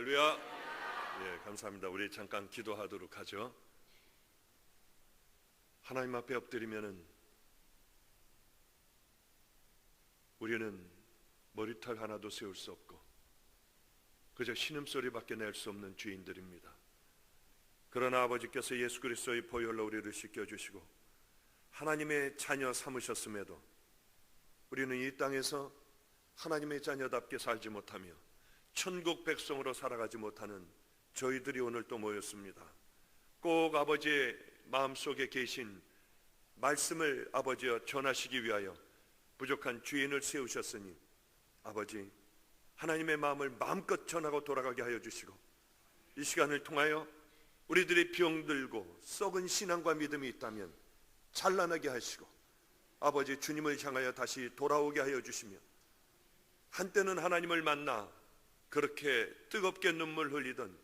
할렐루야. 예, 감사합니다. 우리 잠깐 기도하도록 하죠. 하나님 앞에 엎드리면은 우리는 머리털 하나도 세울 수 없고 그저 신음소리밖에 낼 수 없는 죄인들입니다. 그러나 아버지께서 예수 그리스도의 보혈로 우리를 씻겨주시고 하나님의 자녀 삼으셨음에도 우리는 이 땅에서 하나님의 자녀답게 살지 못하며 천국 백성으로 살아가지 못하는 저희들이 오늘 또 모였습니다. 꼭 아버지의 마음속에 계신 말씀을 아버지여 전하시기 위하여 부족한 죄인을 세우셨으니 아버지 하나님의 마음을 마음껏 전하고 돌아가게 하여 주시고 이 시간을 통하여 우리들의 병들고 썩은 신앙과 믿음이 있다면 찬란하게 하시고 아버지 주님을 향하여 다시 돌아오게 하여 주시며 한때는 하나님을 만나 그렇게 뜨겁게 눈물 흘리던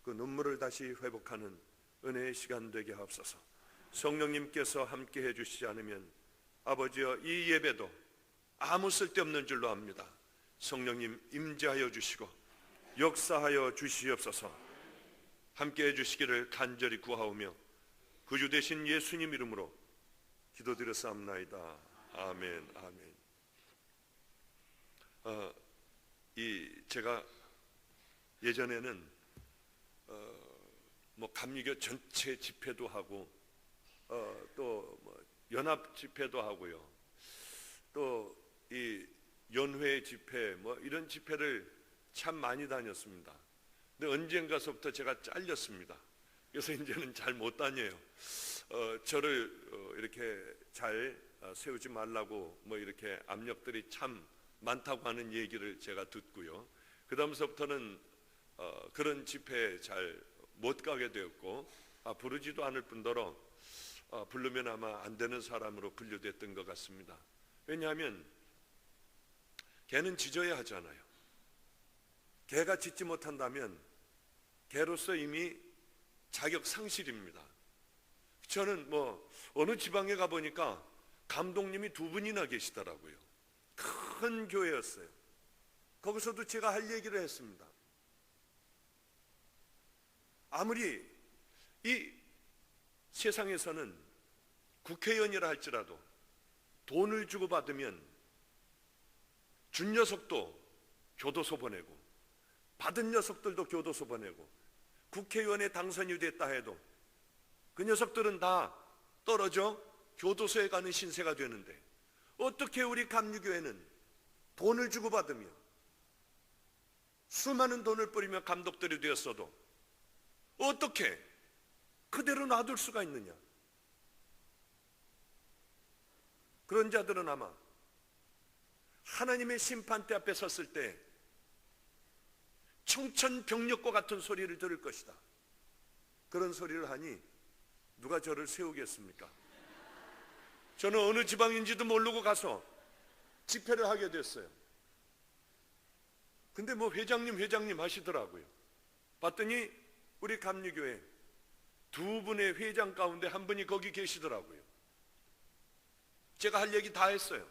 그 눈물을 다시 회복하는 은혜의 시간 되게 하옵소서. 성령님께서 함께 해주시지 않으면 아버지여 이 예배도 아무 쓸데없는 줄로 압니다. 성령님 임재하여 주시고 역사하여 주시옵소서. 함께 해주시기를 간절히 구하오며 구주 되신 예수님 이름으로 기도드렸사옵나이다. 아멘. 아멘. 제가 예전에는 감리교 전체 집회도 하고 또 연합 집회도 하고요. 또 이 연회 집회 이런 집회를 참 많이 다녔습니다. 근데 언젠가서부터 제가 잘렸습니다. 그래서 이제는 잘 못 다녀요. 저를 이렇게 잘 세우지 말라고 이렇게 압력들이 참 많다고 하는 얘기를 제가 듣고요. 그 다음서부터는 그런 집회에 잘 못 가게 되었고 부르지도 않을 뿐더러 부르면 아마 안 되는 사람으로 분류됐던 것 같습니다. 왜냐하면 개는 짖어야 하잖아요. 개가 짖지 못한다면 개로서 이미 자격 상실입니다. 저는 어느 지방에 가보니까 감독님이 두 분이나 계시더라고요. 큰 교회였어요. 거기서도 제가 할 얘기를 했습니다. 아무리 이 세상에서는 국회의원이라 할지라도 돈을 주고 받으면 준 녀석도 교도소 보내고 받은 녀석들도 교도소 보내고 국회의원에 당선이 됐다 해도 그 녀석들은 다 떨어져 교도소에 가는 신세가 되는데 어떻게 우리 감리교회는 돈을 주고 받으며 수많은 돈을 뿌리며 감독들이 되었어도 어떻게 그대로 놔둘 수가 있느냐? 그런 자들은 아마 하나님의 심판대 앞에 섰을 때 청천벽력과 같은 소리를 들을 것이다. 그런 소리를 하니 누가 저를 세우겠습니까? 저는 어느 지방인지도 모르고 가서 집회를 하게 됐어요. 근데 회장님 하시더라고요. 봤더니 우리 감리교회 두 분의 회장 가운데 한 분이 거기 계시더라고요. 제가 할 얘기 다 했어요.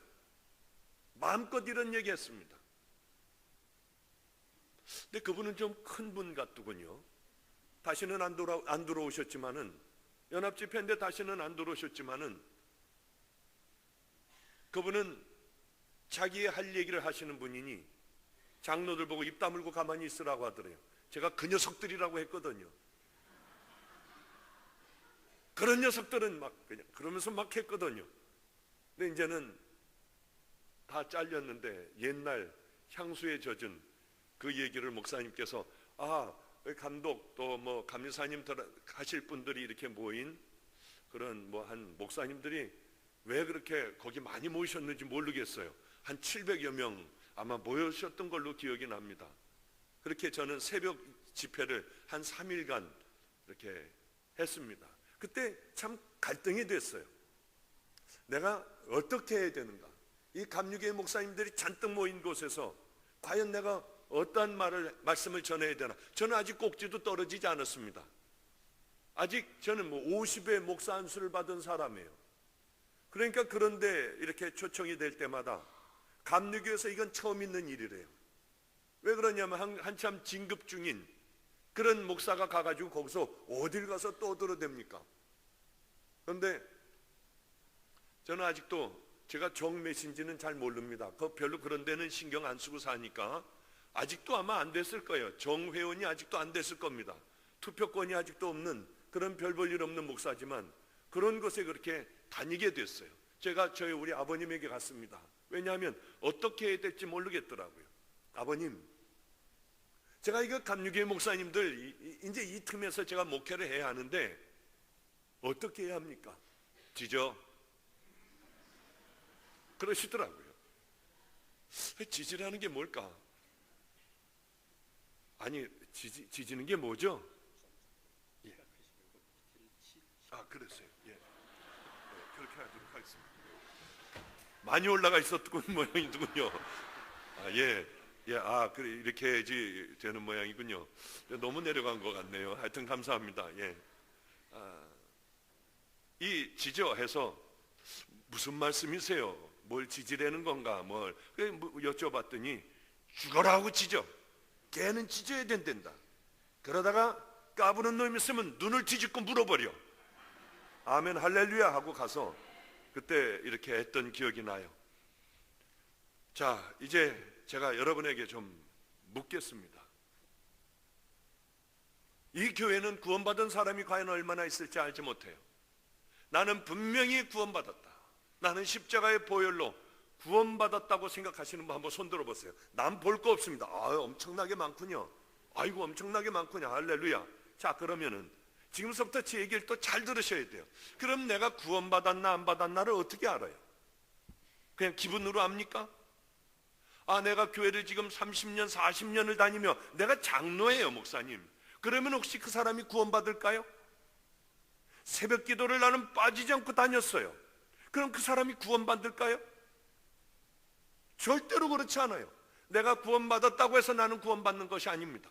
마음껏 이런 얘기 했습니다. 근데 그분은 좀 큰 분 같더군요. 다시는 안 들어오셨지만은 연합집회인데 다시는 안 들어오셨지만은 그분은 자기의 할 얘기를 하시는 분이니 장로들 보고 입 다물고 가만히 있으라고 하더래요. 제가 그 녀석들이라고 했거든요. 그런 녀석들은 그냥 그러면서 했거든요. 근데 이제는 다 잘렸는데 옛날 향수에 젖은 그 얘기를 목사님께서 감독 또 감리사님 하실 분들이 이렇게 모인 그런 한 목사님들이 왜 그렇게 거기 많이 모이셨는지 모르겠어요. 한 700여 명 아마 모여셨던 걸로 기억이 납니다. 그렇게 저는 새벽 집회를 한 3일간 이렇게 했습니다. 그때 참 갈등이 됐어요. 내가 어떻게 해야 되는가? 이 감리교회 목사님들이 잔뜩 모인 곳에서 과연 내가 어떠한 말씀을 전해야 되나? 저는 아직 꼭지도 떨어지지 않았습니다. 아직 저는 50의 목사 안수를 받은 사람이에요. 그러니까 그런데 이렇게 초청이 될 때마다 감리교에서 이건 처음 있는 일이래요. 왜 그러냐면 한참 진급 중인 그런 목사가 가가지고 거기서 어딜 가서 떠들어댑니까? 그런데 저는 아직도 제가 정 몇인지는 잘 모릅니다. 별로 그런 데는 신경 안 쓰고 사니까 아직도 아마 안 됐을 거예요. 정회원이 아직도 안 됐을 겁니다. 투표권이 아직도 없는 그런 별 볼 일 없는 목사지만 그런 곳에 그렇게 다니게 됐어요. 제가 우리 아버님에게 갔습니다. 왜냐하면 어떻게 해야 될지 모르겠더라고요. 아버님, 제가 이거 감리교회 목사님들 이제 이 틈에서 제가 목회를 해야 하는데 어떻게 해야 합니까? 지져. 그러시더라고요. 지지라는 게 뭘까? 아니, 지지는 게 뭐죠? 예. 그랬어요. 예. 그렇게 하도록 하겠습니다. 많이 올라가 있었던 모양이더군요. 예. 그래, 이렇게 해야지 되는 모양이군요. 너무 내려간 것 같네요. 하여튼 감사합니다. 예. 이 지저해서 무슨 말씀이세요? 뭘 지지라는 건가? 여쭤봤더니 죽어라 하고 지져. 걔는 찢어야 된단다. 그러다가 까부는 놈이 있으면 눈을 뒤집고 물어버려. 아멘 할렐루야 하고 가서 그때 이렇게 했던 기억이 나요. 자, 이제 제가 여러분에게 좀 묻겠습니다. 이 교회는 구원받은 사람이 과연 얼마나 있을지 알지 못해요. 나는 분명히 구원받았다. 나는 십자가의 보혈로 구원받았다고 생각하시는 분 한번 손 들어보세요. 난 볼 거 없습니다. 엄청나게 많군요. 아이고 엄청나게 많군요. 할렐루야. 자, 그러면은 지금서부터 제 얘기를 또 잘 들으셔야 돼요. 그럼 내가 구원받았나 안 받았나를 어떻게 알아요? 그냥 기분으로 압니까? 내가 교회를 지금 30년 40년을 다니며 내가 장로예요 목사님. 그러면 혹시 그 사람이 구원받을까요? 새벽 기도를 나는 빠지지 않고 다녔어요. 그럼 그 사람이 구원받을까요? 절대로 그렇지 않아요. 내가 구원받았다고 해서 나는 구원받는 것이 아닙니다.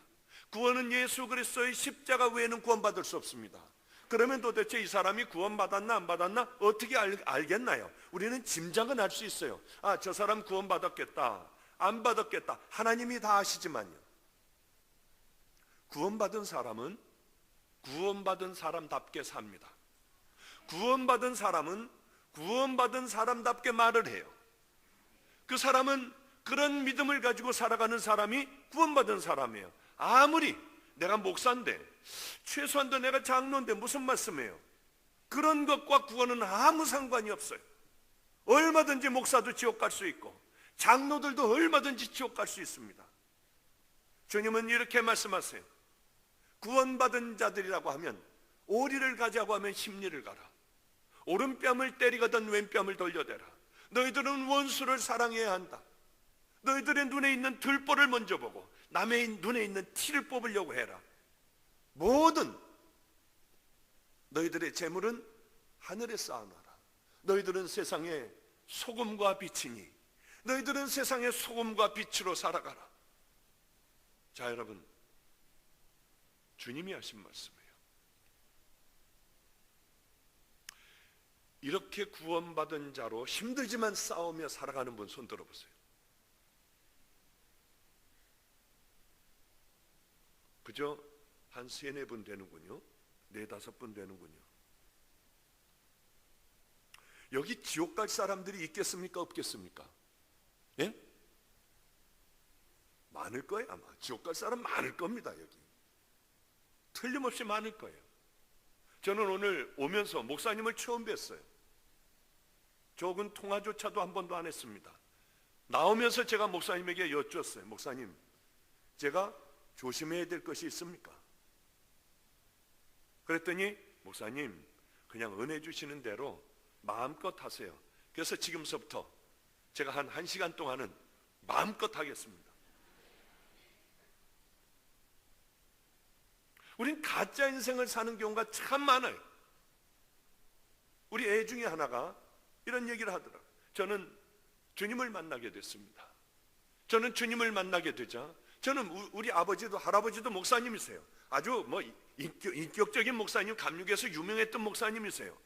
구원은 예수 그리스도의 십자가 외에는 구원받을 수 없습니다. 그러면 도대체 이 사람이 구원받았나 안 받았나 어떻게 알겠나요? 우리는 짐작은 할 수 있어요. 저 사람 구원받았겠다 안 받았겠다 하나님이 다 아시지만요, 구원받은 사람은 구원받은 사람답게 삽니다. 구원받은 사람은 구원받은 사람답게 말을 해요. 그 사람은 그런 믿음을 가지고 살아가는 사람이 구원받은 사람이에요. 아무리 내가 목사인데 최소한도 내가 장로인데 무슨 말씀이에요? 그런 것과 구원은 아무 상관이 없어요. 얼마든지 목사도 지옥 갈 수 있고 장로들도 얼마든지 지옥 갈 수 있습니다. 주님은 이렇게 말씀하세요. 구원받은 자들이라고 하면 오리를 가자고 하면 십리를 가라. 오른뺨을 때리거든 왼뺨을 돌려대라. 너희들은 원수를 사랑해야 한다. 너희들의 눈에 있는 들보를 먼저 보고 남의 눈에 있는 티를 뽑으려고 해라. 모든 너희들의 재물은 하늘에 쌓아놔라. 너희들은 세상의 소금과 빛이니 너희들은 세상의 소금과 빛으로 살아가라. 자, 여러분, 주님이 하신 말씀이에요. 이렇게 구원받은 자로 힘들지만 싸우며 살아가는 분 손 들어보세요. 그저 한 3-4분 되는군요. 4-5분 되는군요. 여기 지옥 갈 사람들이 있겠습니까? 없겠습니까? 예? 많을 거예요. 아마 지옥 갈 사람 많을 겁니다. 여기 틀림없이 많을 거예요. 저는 오늘 오면서 목사님을 처음 뵀어요. 적은 통화조차도 한 번도 안 했습니다. 나오면서 제가 목사님에게 여쭈었어요. 목사님, 제가 조심해야 될 것이 있습니까? 그랬더니 목사님, 그냥 은혜 주시는 대로 마음껏 하세요. 그래서 지금서부터 제가 한 1시간 동안은 마음껏 하겠습니다. 우린 가짜 인생을 사는 경우가 참 많아요. 우리 애 중에 하나가 이런 얘기를 하더라고요. 저는 주님을 만나게 됐습니다. 저는 주님을 만나게 되자 저는 우리 아버지도 할아버지도 목사님이세요. 아주 인격적인 목사님, 감육에서 유명했던 목사님이세요.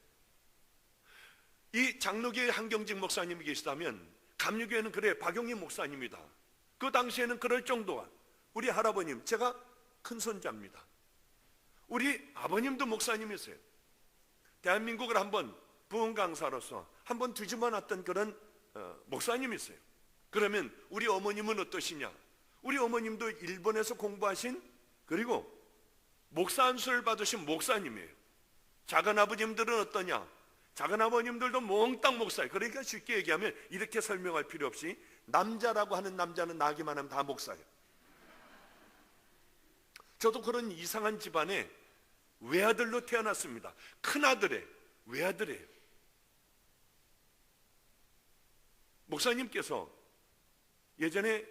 이 장로교회 한경직 목사님이 계시다면 감리교회는 그래 박용희 목사님이다. 그 당시에는 그럴 정도가 우리 할아버님, 제가 큰 손자입니다. 우리 아버님도 목사님이세요. 대한민국을 한번 부흥 강사로서 한번 뒤집어 놨던 그런 목사님이세요. 그러면 우리 어머님은 어떠시냐? 우리 어머님도 일본에서 공부하신, 그리고 목사 안수를 받으신 목사님이에요. 작은 아버님들은 어떠냐? 작은 아버님들도 몽땅 목사예요. 그러니까 쉽게 얘기하면 이렇게 설명할 필요 없이 남자라고 하는 남자는 나기만 하면 다 목사예요. 저도 그런 이상한 집안에 외아들로 태어났습니다. 큰아들의 외아들이에요. 목사님께서 예전에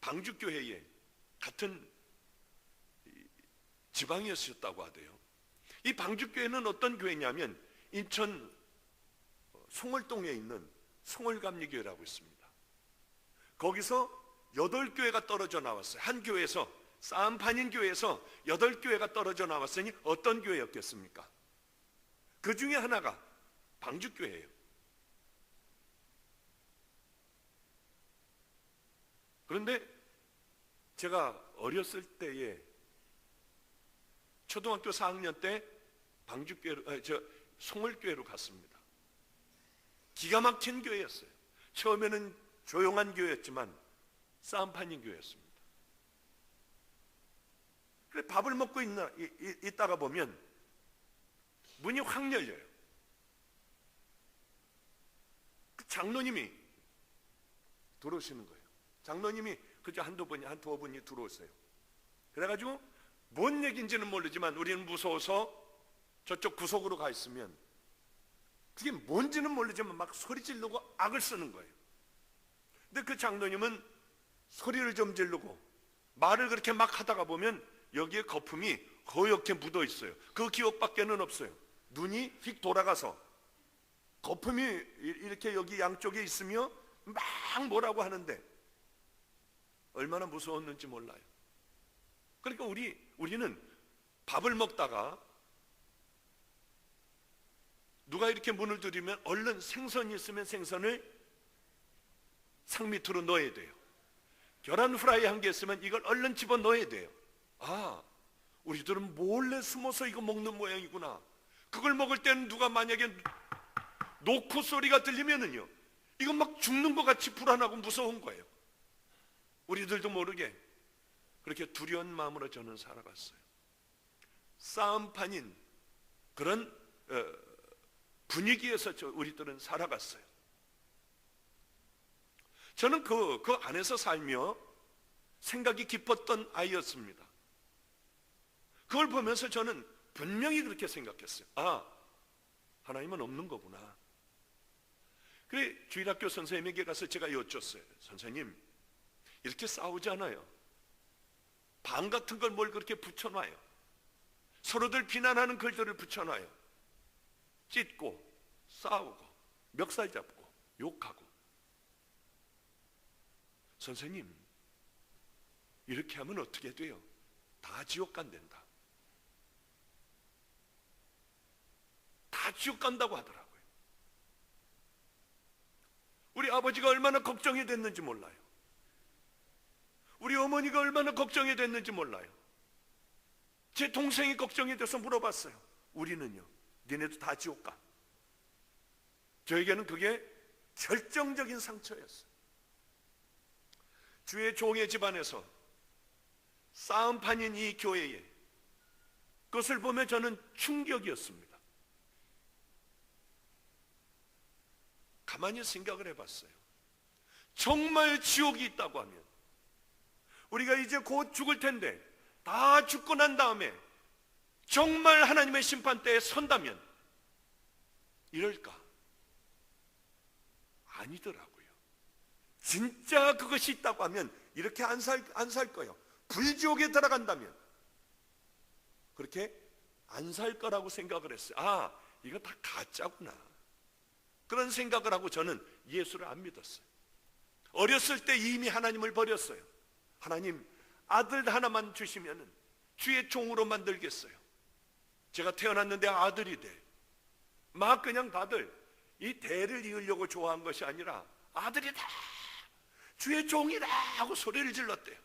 방주교회에 같은 지방이었다고 하대요. 이 방주교회는 어떤 교회냐면 인천 송월동에 있는 송월감리교회라고 있습니다. 거기서 8교회가 떨어져 나왔어요. 한 교회에서, 싸움판인 교회에서 8교회가 떨어져 나왔으니 어떤 교회였겠습니까? 그 중에 하나가 방주교회예요. 그런데 제가 어렸을 때에 초등학교 4학년 때 방주교회로, 송월교회로 갔습니다. 기가 막힌 교회였어요. 처음에는 조용한 교회였지만 싸움판인 교회였습니다. 그래 밥을 먹고 있다가 보면 문이 확 열려요. 그 장로님이 들어오시는 거예요. 장로님이 그저 한두 분이 들어오세요. 그래가지고 뭔 얘기인지는 모르지만 우리는 무서워서 저쪽 구석으로 가 있으면 그게 뭔지는 모르지만 막 소리 지르고 악을 쓰는 거예요. 근데 그 장로님은 소리를 좀 지르고 말을 그렇게 막 하다가 보면 여기에 거품이 허옇게 묻어 있어요. 그 기억밖에는 없어요. 눈이 휙 돌아가서 거품이 이렇게 여기 양쪽에 있으며 막 뭐라고 하는데 얼마나 무서웠는지 몰라요. 그러니까 우리는 밥을 먹다가 누가 이렇게 문을 들이면 얼른 생선이 있으면 생선을 상 밑으로 넣어야 돼요. 계란 후라이 한 개 있으면 이걸 얼른 집어 넣어야 돼요. 아, 우리들은 몰래 숨어서 이거 먹는 모양이구나. 그걸 먹을 때는 누가 만약에 노크 소리가 들리면은요, 이건 막 죽는 것 같이 불안하고 무서운 거예요. 우리들도 모르게 그렇게 두려운 마음으로 저는 살아갔어요. 싸움판인 그런 분위기에서 우리들은 살아갔어요. 저는 그 안에서 살며 생각이 깊었던 아이였습니다. 그걸 보면서 저는 분명히 그렇게 생각했어요. 아, 하나님은 없는 거구나. 그래 주일학교 선생님에게 가서 제가 여쭙었어요. 선생님, 이렇게 싸우잖아요. 방 같은 걸 뭘 그렇게 붙여놔요. 서로들 비난하는 글들을 붙여놔요. 찢고 싸우고 멱살 잡고 욕하고. 선생님, 이렇게 하면 어떻게 돼요? 다 지옥 간댄다. 다 지옥 간다고 하더라고요. 우리 아버지가 얼마나 걱정이 됐는지 몰라요. 우리 어머니가 얼마나 걱정이 됐는지 몰라요. 제 동생이 걱정이 돼서 물어봤어요. 우리는요, 니네도 다 지옥 가. 저에게는 그게 결정적인 상처였어요. 주의 종의 집안에서 싸움판인 이 교회에 그것을 보며 저는 충격이었습니다. 가만히 생각을 해봤어요. 정말 지옥이 있다고 하면 우리가 이제 곧 죽을 텐데 다 죽고 난 다음에 정말 하나님의 심판대에 선다면 이럴까? 아니더라고요. 진짜 그것이 있다고 하면 이렇게 안 살 거예요. 불지옥에 들어간다면 그렇게 안 살 거라고 생각을 했어요. 아, 이거 다 가짜구나. 그런 생각을 하고 저는 예수를 안 믿었어요. 어렸을 때 이미 하나님을 버렸어요. 하나님, 아들 하나만 주시면은 주의 종으로 만들겠어요. 제가 태어났는데 아들이 돼. 막 그냥 다들 이 대를 이으려고 좋아한 것이 아니라 아들이다. 주의 종이다 하고 소리를 질렀대요.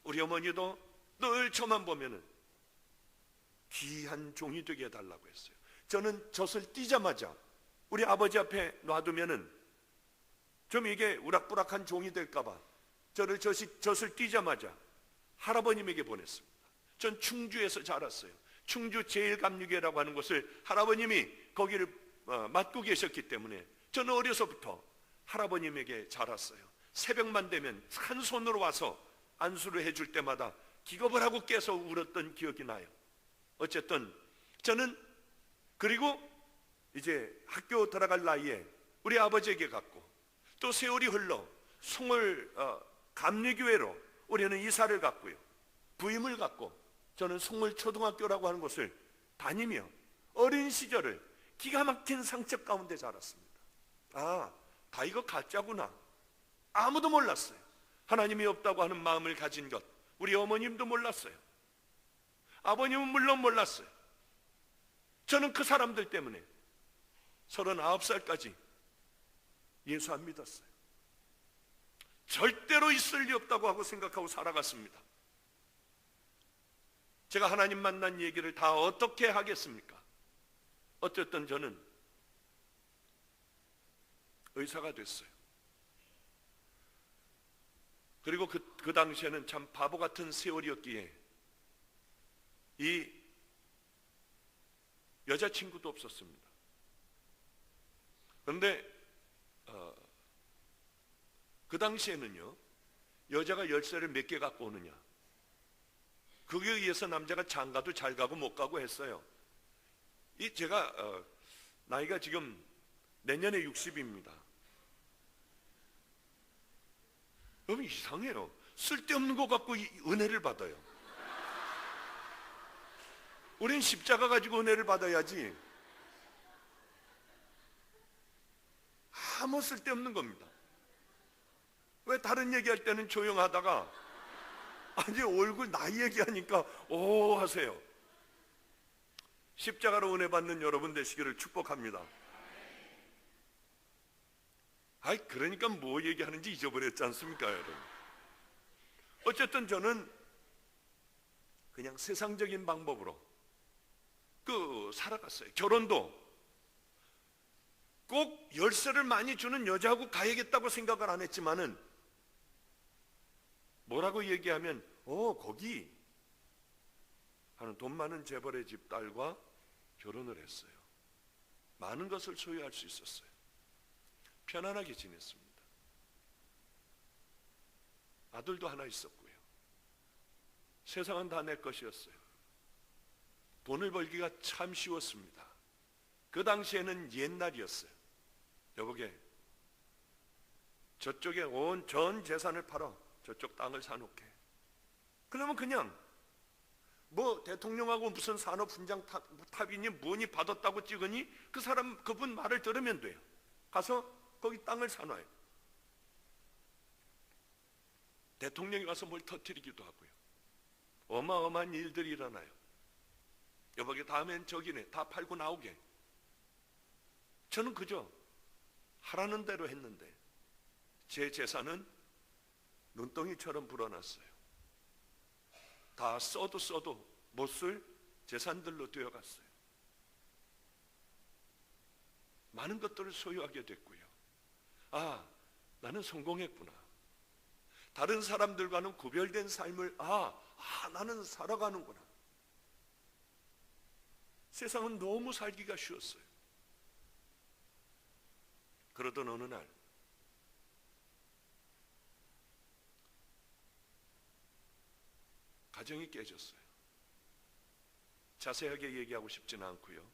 우리 어머니도 늘 저만 보면은 귀한 종이 되게 해달라고 했어요. 저는 젖을 띄자마자 우리 아버지 앞에 놔두면은 좀 이게 우락부락한 종이 될까봐 저를 젖을 띄자마자 할아버님에게 보냈습니다. 전 충주에서 자랐어요. 충주 제일감리교회라고 하는 곳을 할아버님이 거기를 맡고 계셨기 때문에 저는 어려서부터 할아버님에게 자랐어요. 새벽만 되면 한 손으로 와서 안수를 해줄 때마다 기겁을 하고 깨서 울었던 기억이 나요. 어쨌든 저는 그리고 이제 학교 들어갈 나이에 우리 아버지에게 갔고 또 세월이 흘러 송을 감리교회로 우리는 이사를 갔고요. 부임을 갖고 저는 송을 초등학교라고 하는 곳을 다니며 어린 시절을 기가 막힌 상처 가운데 자랐습니다. 다 이거 가짜구나. 아무도 몰랐어요. 하나님이 없다고 하는 마음을 가진 것 우리 어머님도 몰랐어요. 아버님은 물론 몰랐어요. 저는 그 사람들 때문에 39살까지 예수 안 믿었어요. 절대로 있을 리 없다고 하고 생각하고 살아갔습니다. 제가 하나님 만난 얘기를 다 어떻게 하겠습니까? 어쨌든 저는 의사가 됐어요. 그리고 그 당시에는 참 바보 같은 세월이었기에 이 여자친구도 없었습니다. 그런데 그 당시에는요, 여자가 열쇠를 몇 개 갖고 오느냐, 그게 의해서 남자가 장가도 잘 가고 못 가고 했어요. 제가 나이가 지금 내년에 60입니다. 너무 이상해요. 쓸데없는 거 갖고 은혜를 받아요. 우린 십자가 가지고 은혜를 받아야지. 아무 쓸데없는 겁니다. 왜 다른 얘기할 때는 조용하다가 아니 얼굴 나이 얘기하니까 오 하세요. 십자가로 은혜 받는 여러분 되시기를 축복합니다. 그러니까 뭐 얘기하는지 잊어버렸지 않습니까, 여러분? 어쨌든 저는 그냥 세상적인 방법으로 살아갔어요. 결혼도 꼭 열쇠를 많이 주는 여자하고 가야겠다고 생각을 안 했지만은 뭐라고 얘기하면 거기 하는 돈 많은 재벌의 집 딸과 결혼을 했어요. 많은 것을 소유할 수 있었어요. 편안하게 지냈습니다. 아들도 하나 있었고요. 세상은 다 내 것이었어요. 돈을 벌기가 참 쉬웠습니다. 그 당시에는 옛날이었어요. 여보게, 저쪽에 온 전 재산을 팔아 저쪽 땅을 사놓게. 그러면 그냥 뭐 대통령하고 무슨 산업 분장 탑이니 뭐니 받았다고 찍으니 그분 말을 들으면 돼요. 가서 거기 땅을 사놔요. 대통령이 가서 뭘 터뜨리기도 하고요. 어마어마한 일들이 일어나요. 여보게, 다음엔 저기네, 다 팔고 나오게. 저는 그저 하라는 대로 했는데 제 재산은 눈덩이처럼 불어났어요. 다 써도 못 쓸 재산들로 되어갔어요. 많은 것들을 소유하게 됐고요. 나는 성공했구나. 다른 사람들과는 구별된 삶을 나는 살아가는구나. 세상은 너무 살기가 쉬웠어요. 그러던 어느 날 가정이 깨졌어요. 자세하게 얘기하고 싶지는 않고요.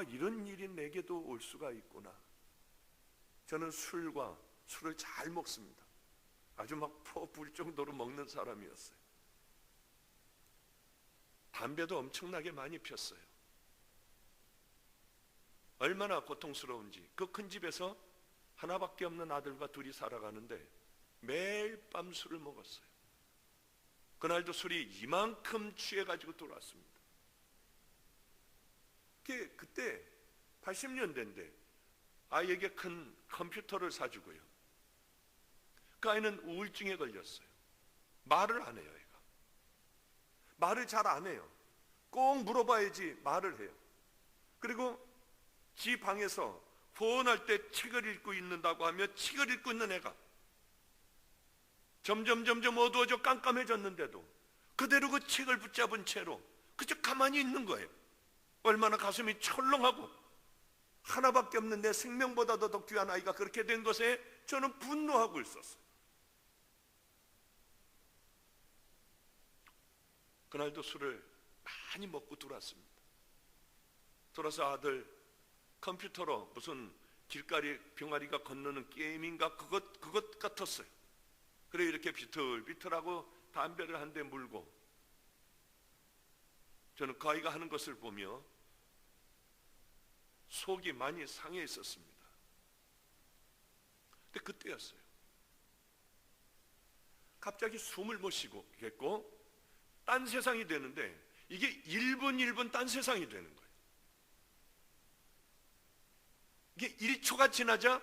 이런 일이 내게도 올 수가 있구나. 저는 술을 잘 먹습니다. 아주 막 퍼부을 정도로 먹는 사람이었어요. 담배도 엄청나게 많이 폈어요. 얼마나 고통스러운지. 그 큰 집에서 하나밖에 없는 아들과 둘이 살아가는데 매일 밤 술을 먹었어요. 그날도 술이 이만큼 취해가지고 돌아왔습니다. 그때 80년대인데 아이에게 큰 컴퓨터를 사주고요. 그 아이는 우울증에 걸렸어요. 말을 안 해요. 애가 말을 잘 안 해요. 꼭 물어봐야지 말을 해요. 그리고 지 방에서 후원할 때 책을 읽고 있는다고 하며 책을 읽고 있는 애가 점점 어두워져 깜깜해졌는데도 그대로 그 책을 붙잡은 채로 그저 가만히 있는 거예요. 얼마나 가슴이 철렁하고, 하나밖에 없는 내 생명보다도 더 귀한 아이가 그렇게 된 것에 저는 분노하고 있었어요. 그날도 술을 많이 먹고 들어왔습니다. 들어서 아들 컴퓨터로 무슨 길가리 병아리가 건너는 게임인가 그것 같았어요. 그래 이렇게 비틀비틀하고 담배를 한 대 물고, 저는 그 아이가 하는 것을 보며 속이 많이 상해 있었습니다. 근데 그때였어요. 갑자기 숨을 못 쉬겠고 딴 세상이 되는데, 이게 1분 딴 세상이 되는 거예요. 이게 1초가 지나자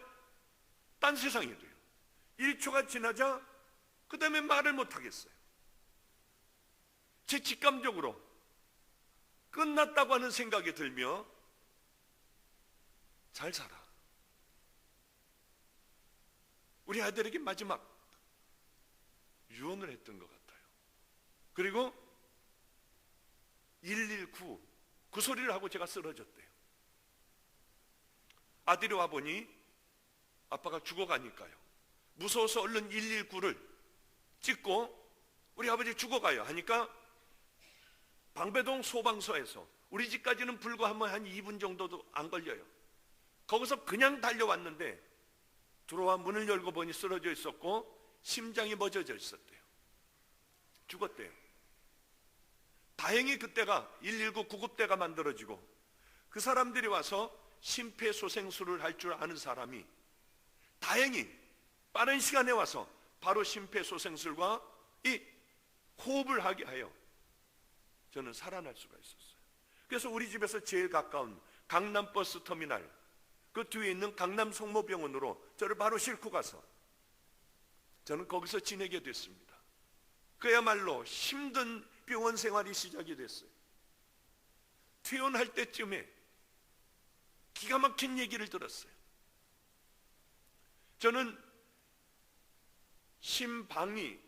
딴 세상이 돼요. 1초가 지나자 그 다음에 말을 못 하겠어요. 제 직감적으로 끝났다고 하는 생각이 들며 잘 살아. 우리 아들에게 마지막 유언을 했던 것 같아요. 그리고 119 그 소리를 하고 제가 쓰러졌대요. 아들이 와보니 아빠가 죽어가니까요. 무서워서 얼른 119를 찍고 우리 아버지 죽어가요 하니까 방배동 소방서에서 우리 집까지는 불과 한 2분 정도도 안 걸려요. 거기서 그냥 달려왔는데 들어와 문을 열고 보니 쓰러져 있었고 심장이 멎어져 있었대요. 죽었대요. 다행히 그때가 119 구급대가 만들어지고 그 사람들이 와서 심폐소생술을 할 줄 아는 사람이 다행히 빠른 시간에 와서 바로 심폐소생술과 이 호흡을 하게 하여 저는 살아날 수가 있었어요. 그래서 우리 집에서 제일 가까운 강남버스터미널 그 뒤에 있는 강남성모병원으로 저를 바로 싣고 가서 저는 거기서 지내게 됐습니다. 그야말로 힘든 병원 생활이 시작이 됐어요. 퇴원할 때쯤에 기가 막힌 얘기를 들었어요. 저는 심방이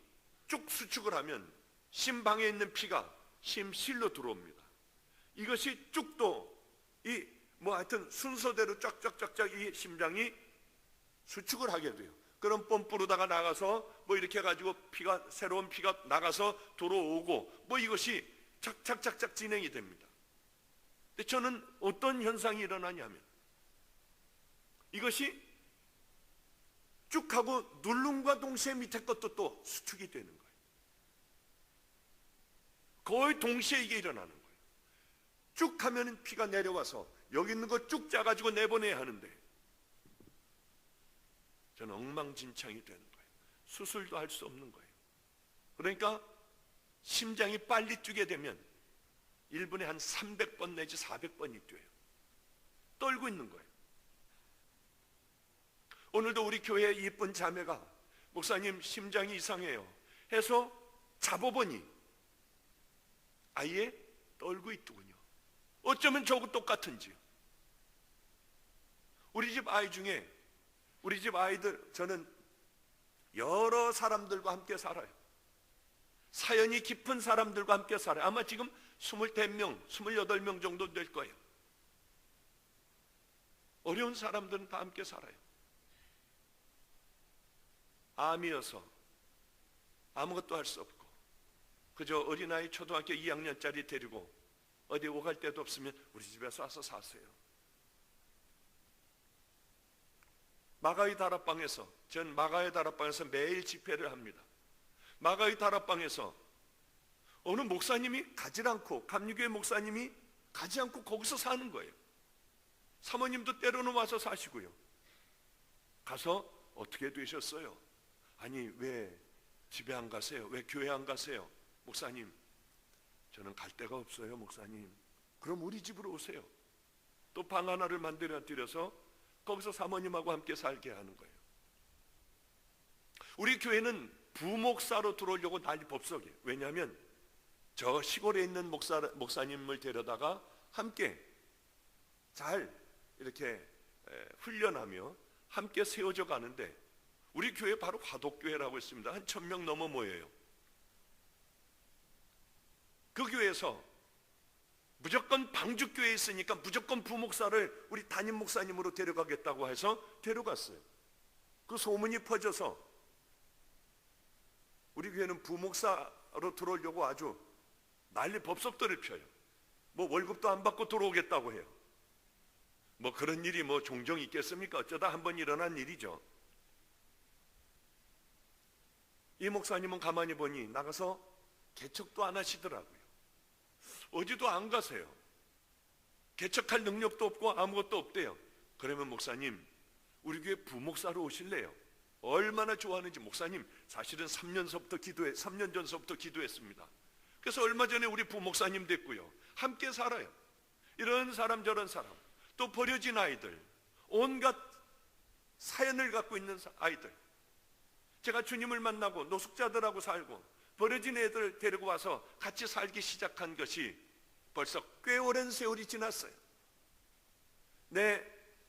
쭉 수축을 하면 심방에 있는 피가 심실로 들어옵니다. 이것이 쭉도 하여튼 순서대로 쫙쫙쫙쫙 이 심장이 수축을 하게 돼요. 그럼 펌프로다가 나가서 이렇게 해가지고 새로운 피가 나가서 들어오고 이것이 착착착착 진행이 됩니다. 근데 저는 어떤 현상이 일어나냐면 이것이 쭉 하고 누름과 동시에 밑에 것도 또 수축이 되는 거예요. 거의 동시에 이게 일어나는 거예요. 쭉 하면 피가 내려와서 여기 있는 거 쭉 짜가지고 내보내야 하는데 저는 엉망진창이 되는 거예요. 수술도 할 수 없는 거예요. 그러니까 심장이 빨리 뛰게 되면 1분에 한 300번 내지 400번이 뛰어요. 떨고 있는 거예요. 오늘도 우리 교회에 이쁜 자매가 목사님 심장이 이상해요 해서 잡아보니 아예 떨고 있더군요. 어쩌면 저하고 똑같은지요. 우리 집 아이 중에 우리 집 아이들 저는 여러 사람들과 함께 살아요. 사연이 깊은 사람들과 함께 살아요. 아마 지금 25명, 28명 정도 될 거예요. 어려운 사람들은 다 함께 살아요. 암이어서 아무것도 할 수 없고 그저 어린아이 초등학교 2학년짜리 데리고 어디 오갈 데도 없으면 우리 집에서 와서 사세요. 마가의 다락방에서 전 마가의 다락방에서 매일 집회를 합니다. 마가의 다락방에서 어느 목사님이 가지 않고 감리교회 목사님이 가지 않고 거기서 사는 거예요. 사모님도 때로는 와서 사시고요. 가서 어떻게 되셨어요? 아니 왜 집에 안 가세요? 왜 교회 안 가세요? 목사님 저는 갈 데가 없어요 목사님. 그럼 우리 집으로 오세요. 또 방 하나를 만들어 드려서 거기서 사모님하고 함께 살게 하는 거예요. 우리 교회는 부목사로 들어오려고 난리 법석이에요. 왜냐하면 저 시골에 있는 목사님을 데려다가 함께 잘 이렇게 훈련하며 함께 세워져 가는데, 우리 교회 바로 화독교회라고 있습니다. 한 1000명 넘어 모여요. 그 교회에서 무조건 방주교회에 있으니까 무조건 부목사를 우리 담임 목사님으로 데려가겠다고 해서 데려갔어요. 그 소문이 퍼져서 우리 교회는 부목사로 들어오려고 아주 난리 법석들을 펴요. 뭐 월급도 안 받고 들어오겠다고 해요. 뭐 그런 일이 뭐 종종 있겠습니까? 어쩌다 한번 일어난 일이죠. 이 목사님은 가만히 보니 나가서 개척도 안 하시더라고요. 어디도 안 가세요. 개척할 능력도 없고 아무것도 없대요. 그러면 목사님, 우리 교회 부목사로 오실래요? 얼마나 좋아하는지. 목사님, 사실은 3년 전서부터 기도했습니다. 그래서 얼마 전에 우리 부목사님 됐고요. 함께 살아요. 이런 사람 저런 사람, 또 버려진 아이들, 온갖 사연을 갖고 있는 아이들, 제가 주님을 만나고 노숙자들하고 살고 버려진 애들 데리고 와서 같이 살기 시작한 것이 벌써 꽤 오랜 세월이 지났어요. 내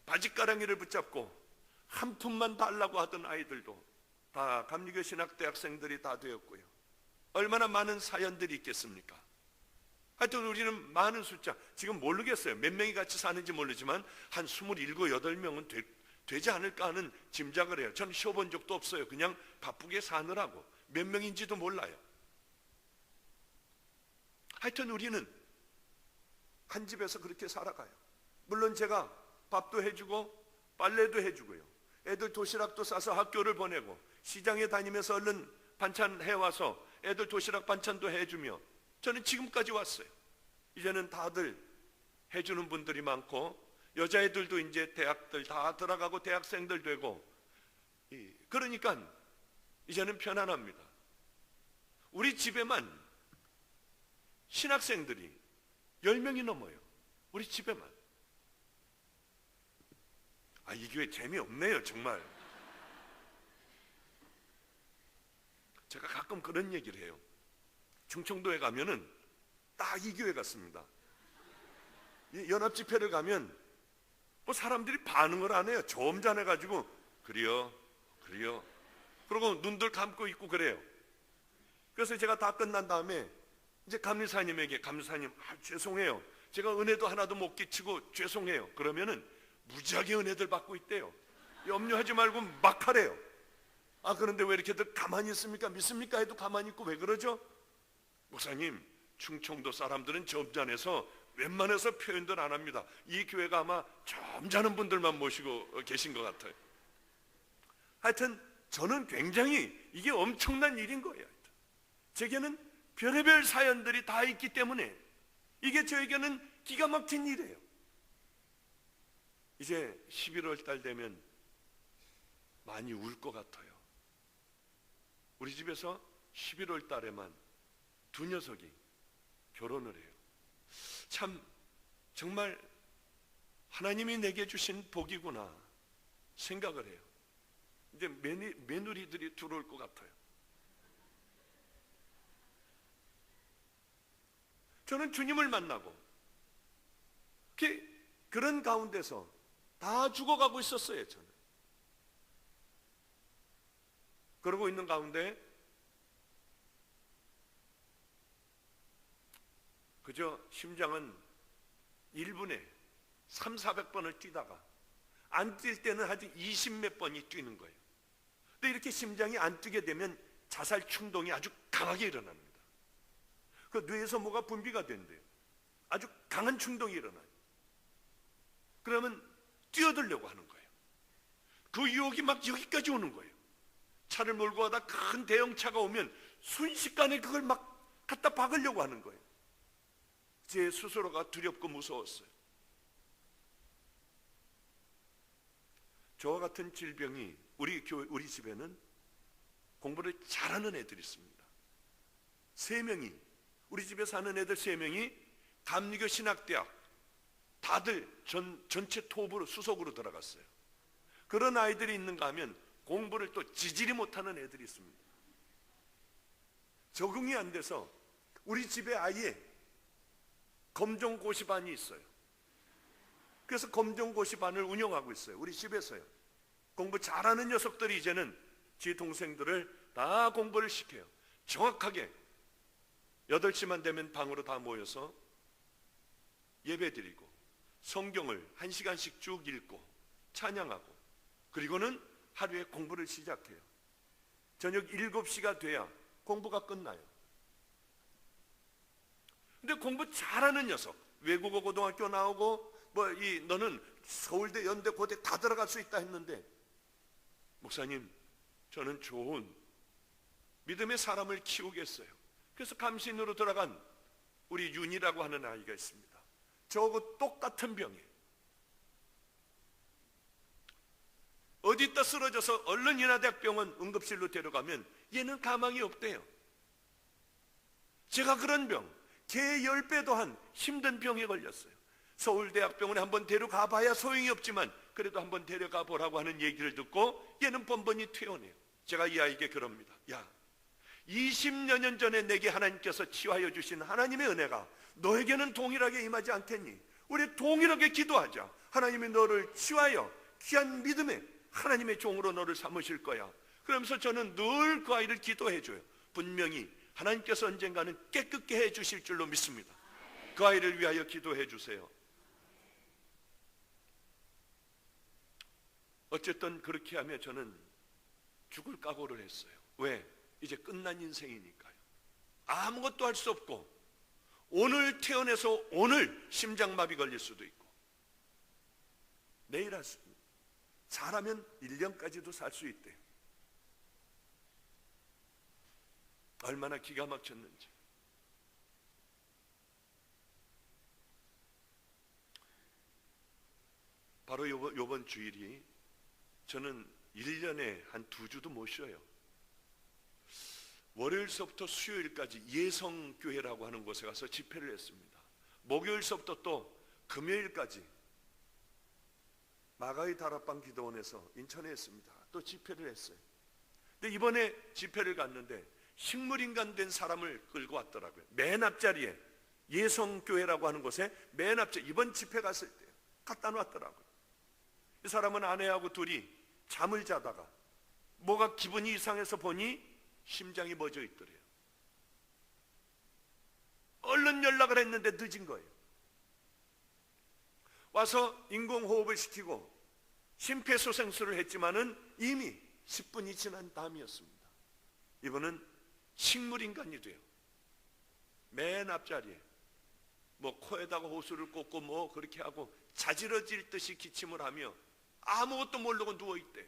바짓가랑이를 붙잡고 한 푼만 달라고 하던 아이들도 다 감리교 신학대학생들이 다 되었고요. 얼마나 많은 사연들이 있겠습니까? 하여튼 우리는 많은 숫자, 지금 모르겠어요. 몇 명이 같이 사는지 모르지만 한 27, 8명은 되지 않을까 하는 짐작을 해요. 저는 쉬어본 적도 없어요. 그냥 바쁘게 사느라고. 몇 명인지도 몰라요. 하여튼 우리는 한 집에서 그렇게 살아가요. 물론 제가 밥도 해주고 빨래도 해주고요. 애들 도시락도 싸서 학교를 보내고 시장에 다니면서 얼른 반찬 해와서 애들 도시락 반찬도 해주며 저는 지금까지 왔어요. 이제는 다들 해주는 분들이 많고 여자애들도 이제 대학들 다 들어가고 대학생들 되고, 그러니까 이제는 편안합니다. 우리 집에만 신학생들이 10명이 넘어요. 우리 집에만. 이 교회 재미없네요 정말. 제가 가끔 그런 얘기를 해요. 충청도에 가면은 딱 이 교회 같습니다. 연합집회를 가면 뭐 사람들이 반응을 안 해요. 점잖아가지고 그래요 그러고 눈들 감고 있고 그래요. 그래서 제가 다 끝난 다음에 이제 감리사님에게, 감리사님 죄송해요, 제가 은혜도 하나도 못 끼치고 죄송해요. 그러면은 무지하게 은혜들 받고 있대요. 염려하지 말고 막 하래요. 그런데 왜 이렇게들 가만히 있습니까? 믿습니까? 해도 가만히 있고 왜 그러죠? 목사님, 충청도 사람들은 점잖아서 웬만해서 표현들 안 합니다. 이 교회가 아마 점잖은 분들만 모시고 계신 것 같아요. 하여튼 저는 굉장히 이게 엄청난 일인 거예요. 제게는 별의별 사연들이 다 있기 때문에 이게 저에게는 기가 막힌 일이에요. 이제 11월 달 되면 많이 울 것 같아요. 우리 집에서 11월 달에만 2녀석이 결혼을 해요. 참 정말 하나님이 내게 주신 복이구나 생각을 해요. 이제 며느리들이 들어올 것 같아요. 저는 주님을 만나고 그런 가운데서 다 죽어가고 있었어요. 저는 그러고 있는 가운데 그저 심장은 1분에 300~400번을 뛰다가 안 뛸 때는 아주 20몇 번이 뛰는 거예요. 근데 이렇게 심장이 안 뛰게 되면 자살 충동이 아주 강하게 일어납니다. 그 뇌에서 뭐가 분비가 된대요. 아주 강한 충동이 일어나요. 그러면 뛰어들려고 하는 거예요. 그 유혹이 막 여기까지 오는 거예요. 차를 몰고 가다 큰 대형차가 오면 순식간에 그걸 막 갖다 박으려고 하는 거예요. 제 스스로가 두렵고 무서웠어요. 저와 같은 질병이 우리 집에는 공부를 잘하는 애들이 있습니다. 3명이, 우리 집에 사는 애들 3명이 감리교 신학대학 다들 전체 톱으로 수석으로 들어갔어요. 그런 아이들이 있는가 하면 공부를 또 지질이 못하는 애들이 있습니다. 적응이 안 돼서 우리 집에 아예 검정고시반이 있어요. 그래서 검정고시반을 운영하고 있어요. 우리 집에서요. 공부 잘하는 녀석들이 이제는 지 동생들을 다 공부를 시켜요. 정확하게 8시만 되면 방으로 다 모여서 예배드리고 성경을 1시간씩 쭉 읽고 찬양하고, 그리고는 하루에 공부를 시작해요. 저녁 7시가 돼야 공부가 끝나요. 근데 공부 잘하는 녀석, 외국어 고등학교 나오고 너는 서울대, 연대, 고대 다 들어갈 수 있다 했는데, 목사님, 저는 좋은 믿음의 사람을 키우겠어요. 그래서 감신으로 들어간 우리 윤이라고 하는 아이가 있습니다. 저하고 똑같은 병이에요. 어디다 쓰러져서 얼른 인하대학병원 응급실로 데려가면 얘는 가망이 없대요. 제가 그런 병, 걔 10배도 한 힘든 병에 걸렸어요. 서울대학병원에 한번 데려가 봐야 소용이 없지만 그래도 한번 데려가 보라고 하는 얘기를 듣고 얘는 번번이 퇴원해요. 제가 이 아이에게 그럽니다. 야, 20여 년 전에 내게 하나님께서 치유하여 주신 하나님의 은혜가 너에게는 동일하게 임하지 않겠니? 우리 동일하게 기도하자. 하나님이 너를 치유하여 귀한 믿음의 하나님의 종으로 너를 삼으실 거야. 그러면서 저는 늘 그 아이를 기도해 줘요. 분명히 하나님께서 언젠가는 깨끗게 해 주실 줄로 믿습니다. 그 아이를 위하여 기도해 주세요. 어쨌든 그렇게 하며 저는 죽을 각오를 했어요. 왜? 이제 끝난 인생이니까요. 아무것도 할 수 없고 오늘 퇴원해서 오늘 심장마비 걸릴 수도 있고 내일 할 수, 잘하면 1년까지도 살 수 있대요. 얼마나 기가 막혔는지. 바로 요번 주일이 저는 1년에 한 2주도 못 쉬어요. 월요일서부터 수요일까지 예성교회라고 하는 곳에 가서 집회를 했습니다. 목요일서부터 또 금요일까지 마가의 다락방 기도원에서 인천에 했습니다. 또 집회를 했어요. 근데 이번에 집회를 갔는데 식물인간 된 사람을 끌고 왔더라고요. 맨 앞자리에, 예성교회라고 하는 곳에 맨 앞자리, 이번 집회 갔을 때 갖다 놨더라고요. 이 사람은 아내하고 둘이 잠을 자다가 뭐가 기분이 이상해서 보니 심장이 멎어 있더래요. 얼른 연락을 했는데 늦은 거예요. 와서 인공호흡을 시키고 심폐소생술을 했지만은 이미 10분이 지난 다음이었습니다. 이번은 식물인간이 돼요. 맨 앞자리에 뭐 코에다가 호수를 꽂고 뭐 그렇게 하고 자지러질 듯이 기침을 하며 아무것도 모르고 누워있대요.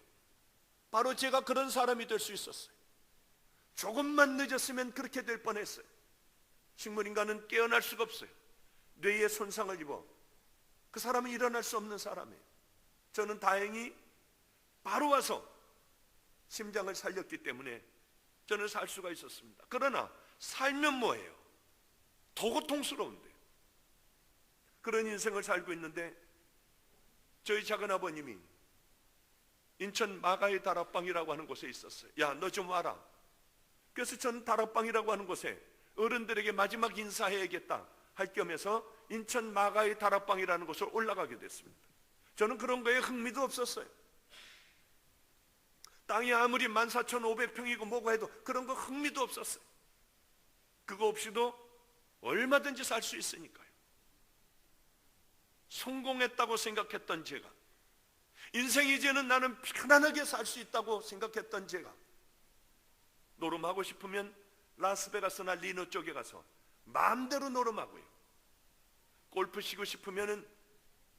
바로 제가 그런 사람이 될 수 있었어요. 조금만 늦었으면 그렇게 될 뻔했어요. 식물인간은 깨어날 수가 없어요. 뇌에 손상을 입어 그 사람은 일어날 수 없는 사람이에요. 저는 다행히 바로 와서 심장을 살렸기 때문에 저는 살 수가 있었습니다. 그러나 살면 뭐예요? 더 고통스러운데. 그런 인생을 살고 있는데 저희 작은아버님이 인천 마가의 다락방이라고 하는 곳에 있었어요. 야, 너 좀 와라. 그래서 전 다락방이라고 하는 곳에 어른들에게 마지막 인사해야겠다 할 겸해서 인천 마가의 다락방이라는 곳을 올라가게 됐습니다. 저는 그런 거에 흥미도 없었어요. 땅이 아무리 14,500평이고 뭐고 해도 그런 거 흥미도 없었어요. 그거 없이도 얼마든지 살 수 있으니까요. 성공했다고 생각했던 제가, 인생이 이제는 나는 편안하게 살 수 있다고 생각했던 제가, 노름하고 싶으면 라스베가스나 리노 쪽에 가서 마음대로 노름하고요. 골프 치고 싶으면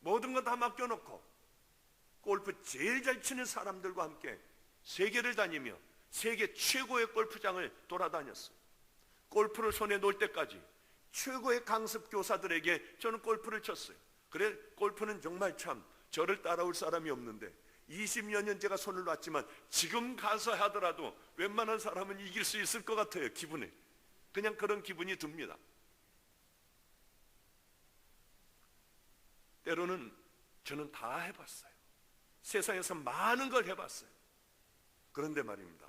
모든 거 다 맡겨놓고 골프 제일 잘 치는 사람들과 함께 세계를 다니며 세계 최고의 골프장을 돌아다녔어요. 골프를 손에 놓을 때까지 최고의 강습 교사들에게 저는 골프를 쳤어요. 그래, 골프는 정말 참 저를 따라올 사람이 없는데 20여 년 제가 손을 놨지만 지금 가서 하더라도 웬만한 사람은 이길 수 있을 것 같아요. 기분에 그냥 그런 기분이 듭니다. 때로는 저는 다 해봤어요. 세상에서 많은 걸 해봤어요. 그런데 말입니다,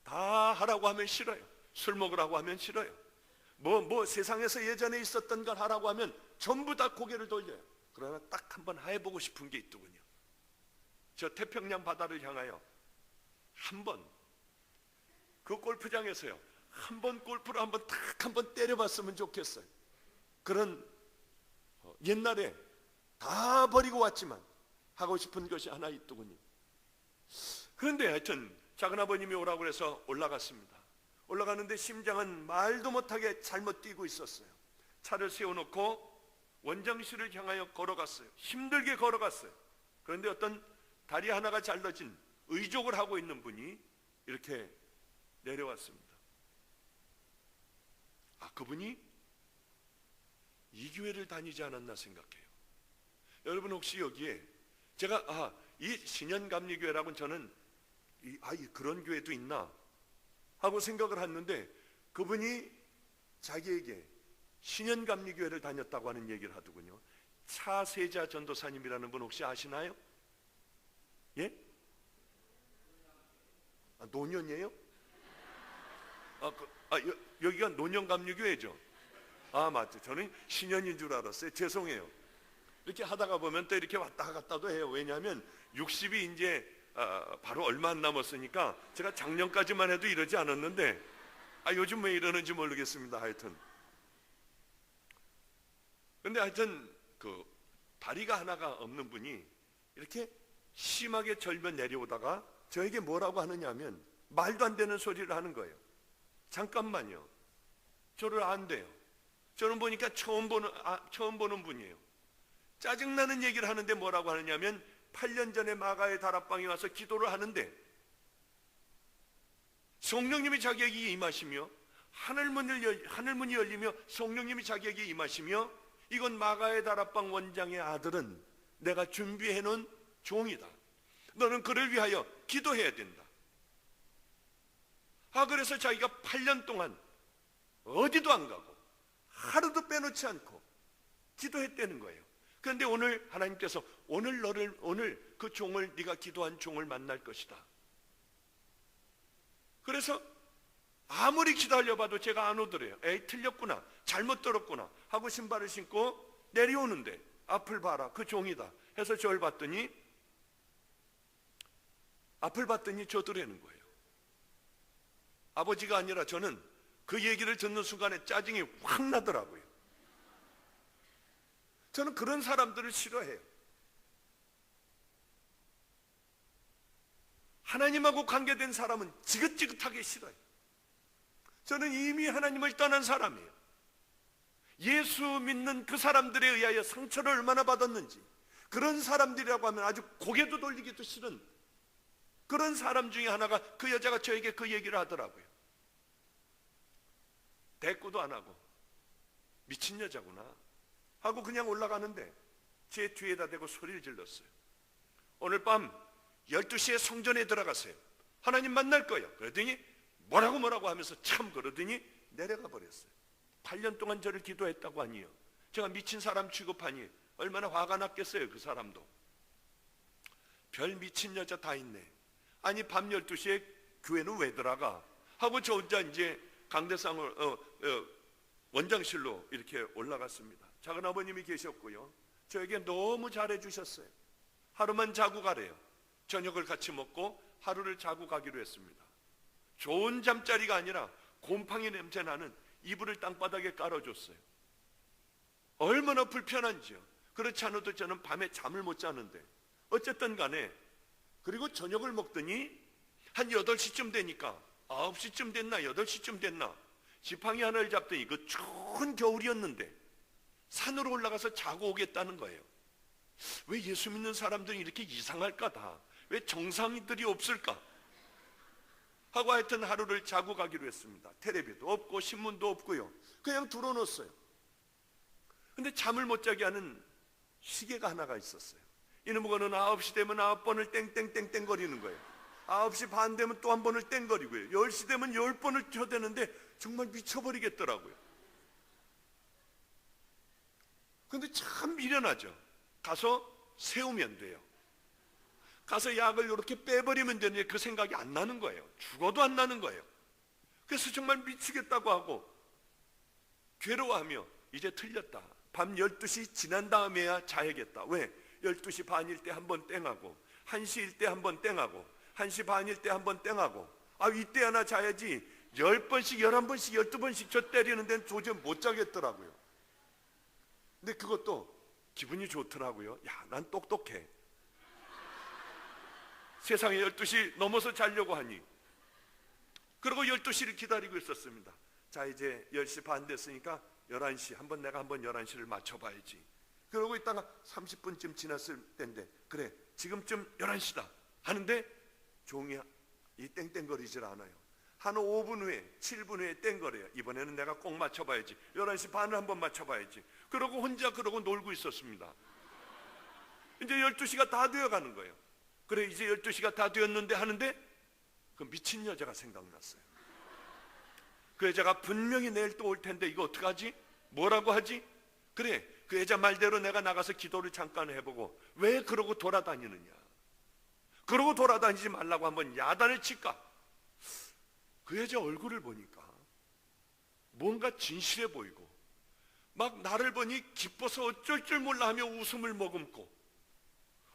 다 하라고 하면 싫어요. 술 먹으라고 하면 싫어요. 뭐 세상에서 예전에 있었던 걸 하라고 하면 전부 다 고개를 돌려요. 그러나 딱 한번 해보고 싶은 게 있더군요. 저 태평양 바다를 향하여 한번 그 골프장에서요, 한번 골프를 한번 탁 한번 때려봤으면 좋겠어요. 그런 옛날에 다 버리고 왔지만 하고 싶은 것이 하나 있더군요. 그런데 하여튼 작은아버님이 오라고 해서 올라갔습니다. 올라가는데 심장은 말도 못하게 잘못 뛰고 있었어요. 차를 세워놓고 원장실을 향하여 걸어갔어요. 힘들게 걸어갔어요. 그런데 어떤 다리 하나가 잘라진 의족을 하고 있는 분이 이렇게 내려왔습니다. 그분이 이 교회를 다니지 않았나 생각해요. 여러분 혹시 여기에 제가 이 신현감리교회라고는 저는 그런 교회도 있나 하고 생각을 했는데, 그분이 자기에게 신현감리교회를 다녔다고 하는 얘기를 하더군요. 차세자 전도사님이라는 분 혹시 아시나요? 예? 노년이에요? 여기가 노년감리교회죠? 맞죠. 저는 신현인 줄 알았어요. 죄송해요. 이렇게 하다가 보면 또 이렇게 왔다 갔다도 해요. 왜냐하면 60이 이제 바로 얼마 안 남았으니까, 제가 작년까지만 해도 이러지 않았는데 요즘 왜 이러는지 모르겠습니다. 하여튼 근데 하여튼 그 다리가 하나가 없는 분이 이렇게 심하게 절면 내려오다가 저에게 뭐라고 하느냐 하면 말도 안 되는 소리를 하는 거예요. 잠깐만요, 저를 안 돼요. 저는 보니까 처음 보는 분이에요. 짜증나는 얘기를 하는데 뭐라고 하느냐면 8년 전에 마가의 다락방에 와서 기도를 하는데 성령님이 자기에게 임하시며 하늘문이 열리며 성령님이 자기에게 임하시며, 이건 마가의 다락방 원장의 아들은 내가 준비해 놓은 종이다. 너는 그를 위하여 기도해야 된다. 그래서 자기가 8년 동안 어디도 안 가고 하루도 빼놓지 않고 기도했다는 거예요. 그런데 오늘 하나님께서 오늘 그 종을, 네가 기도한 종을 만날 것이다. 그래서 아무리 기다려 봐도 제가 안 오더래요. 틀렸구나, 잘못 들었구나 하고 신발을 신고 내려오는데 앞을 봐라, 그 종이다 해서 저를 봤더니 앞을 봤더니 저더라는 거예요. 아버지가 아니라 저는 그 얘기를 듣는 순간에 짜증이 확 나더라고요. 저는 그런 사람들을 싫어해요. 하나님하고 관계된 사람은 지긋지긋하게 싫어요. 저는 이미 하나님을 떠난 사람이에요. 예수 믿는 그 사람들에 의하여 상처를 얼마나 받았는지, 그런 사람들이라고 하면 아주 고개도 돌리기도 싫은 그런 사람 중에 하나가, 그 여자가 저에게 그 얘기를 하더라고요. 대꾸도 안 하고 미친 여자구나 하고 그냥 올라가는데 제 뒤에다 대고 소리를 질렀어요. 오늘 밤 12시에 성전에 들어가세요. 하나님 만날 거예요. 그러더니 뭐라고 하면서 참 그러더니 내려가 버렸어요. 8년 동안 저를 기도했다고 하니요. 제가 미친 사람 취급하니 얼마나 화가 났겠어요. 그 사람도. 별 미친 여자 다 있네. 아니 밤 12시에 교회는 왜 들어가? 하고 저 혼자 이제 강대상을 원장실로 이렇게 올라갔습니다. 작은아버님이 계셨고요. 저에게 너무 잘해 주셨어요. 하루만 자고 가래요. 저녁을 같이 먹고 하루를 자고 가기로 했습니다. 좋은 잠자리가 아니라 곰팡이 냄새 나는 이불을 땅바닥에 깔아줬어요. 얼마나 불편한지요. 그렇지 않아도 저는 밤에 잠을 못 자는데 어쨌든 간에, 그리고 저녁을 먹더니 한 8시쯤 되니까 9시쯤 됐나 8시쯤 됐나 지팡이 하나를 잡더니 그 추운 겨울이었는데 산으로 올라가서 자고 오겠다는 거예요. 왜 예수 믿는 사람들이 이렇게 이상할까? 다 왜 정상들이 없을까? 하고 하여튼 하루를 자고 가기로 했습니다. 텔레비도 없고 신문도 없고요. 그냥 들어놓았어요. 근데 잠을 못 자게 하는 시계가 하나가 있었어요. 이놈의 거는 9시 되면 9번을 땡땡땡땡 거리는 거예요. 9시 반 되면 또 한 번을 땡거리고요. 10시 되면 10번을 쳐대는데 정말 미쳐버리겠더라고요. 근데 참 미련하죠. 가서 세우면 돼요. 가서 약을 이렇게 빼버리면 되는데 그 생각이 안 나는 거예요. 죽어도 안 나는 거예요. 그래서 정말 미치겠다고 하고 괴로워하며 이제 틀렸다. 밤 12시 지난 다음에야 자야겠다. 왜? 12시 반일 때 한 번 땡하고 1시일 때 한 번 땡하고 1시 반일 때 한 번 땡하고 이때 하나 자야지 10번씩 11번씩 12번씩 저 때리는 데는 도저히 못 자겠더라고요. 근데 그것도 기분이 좋더라고요. 야, 난 똑똑해. 세상에 12시 넘어서 자려고 하니. 그리고 12시를 기다리고 있었습니다. 자, 이제 10시 반 됐으니까 11시 내가 한번 11시를 맞춰봐야지. 그러고 있다가 30분쯤 지났을 때인데, 그래 지금쯤 11시다 하는데 종이 이 땡땡거리질 않아요. 한 5분 후에 7분 후에 땡거려요. 이번에는 내가 꼭 맞춰봐야지. 11시 반을 한번 맞춰봐야지. 그러고 혼자 그러고 놀고 있었습니다. 이제 12시가 다 되어가는 거예요. 그래 이제 12시가 다 되었는데 하는데 그 미친 여자가 생각났어요. 그 여자가 분명히 내일 또 올 텐데 이거 어떡하지? 뭐라고 하지? 그래 그 여자 말대로 내가 나가서 기도를 잠깐 해보고 왜 그러고 돌아다니느냐, 그러고 돌아다니지 말라고 한번 야단을 칠까? 그 여자 얼굴을 보니까 뭔가 진실해 보이고 막 나를 보니 기뻐서 어쩔 줄 몰라 하며 웃음을 머금고,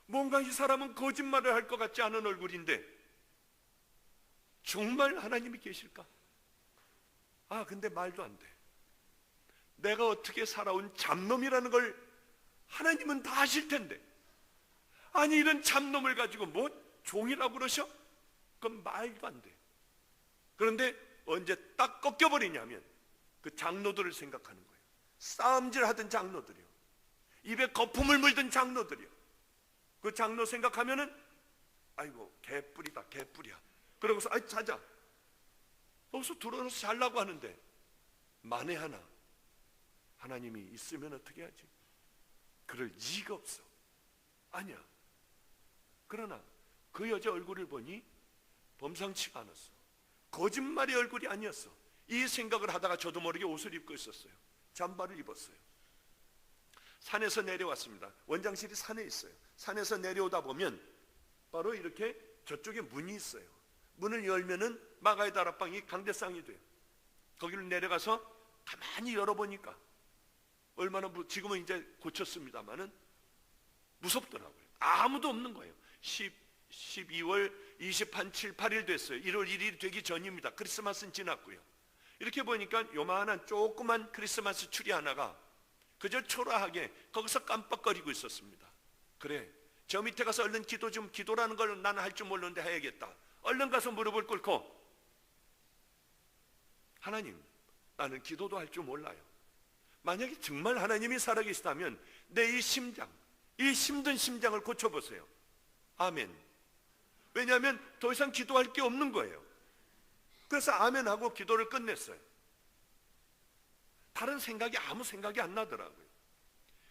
뭔가 이 사람은 거짓말을 할 것 같지 않은 얼굴인데 정말 하나님이 계실까? 근데 말도 안 돼. 내가 어떻게 살아온 잡놈이라는 걸 하나님은 다 아실 텐데, 아니 이런 잡놈을 가지고 뭐 종이라고 그러셔? 그건 말도 안 돼. 그런데 언제 딱 꺾여버리냐면 그 장로들을 생각하는 거예요. 싸움질 하던 장로들이요, 입에 거품을 물던 장로들이요. 그 장로 생각하면은 아이고 개뿔이다 개뿔이야. 그러고서 자자 거기서 들어가서 자려고 하는데 만에 하나 하나님이 있으면 어떻게 하지? 그럴 리가 없어. 아니야. 그러나 그 여자 얼굴을 보니 범상치가 않았어. 거짓말의 얼굴이 아니었어. 이 생각을 하다가 저도 모르게 옷을 입고 있었어요. 잠바를 입었어요. 산에서 내려왔습니다. 원장실이 산에 있어요. 산에서 내려오다 보면 바로 이렇게 저쪽에 문이 있어요. 문을 열면은 마가의 다락방이 강대상이 돼요. 거기를 내려가서 가만히 열어보니까 얼마나 지금은 이제 고쳤습니다마는 무섭더라고요. 아무도 없는 거예요. 12월 27, 8일 됐어요. 1월 1일이 되기 전입니다. 크리스마스는 지났고요. 이렇게 보니까 요만한 조그만 크리스마스 트리 하나가 그저 초라하게 거기서 깜빡거리고 있었습니다. 그래 저 밑에 가서 얼른 기도라는 걸 나는 할 줄 모르는데 해야겠다. 얼른 가서 무릎을 꿇고 하나님, 나는 기도도 할 줄 몰라요. 만약에 정말 하나님이 살아계시다면 내 이 심장, 이 힘든 심장을 고쳐보세요. 아멘. 왜냐하면 더 이상 기도할 게 없는 거예요. 그래서 아멘하고 기도를 끝냈어요. 다른 생각이 아무 생각이 안 나더라고요.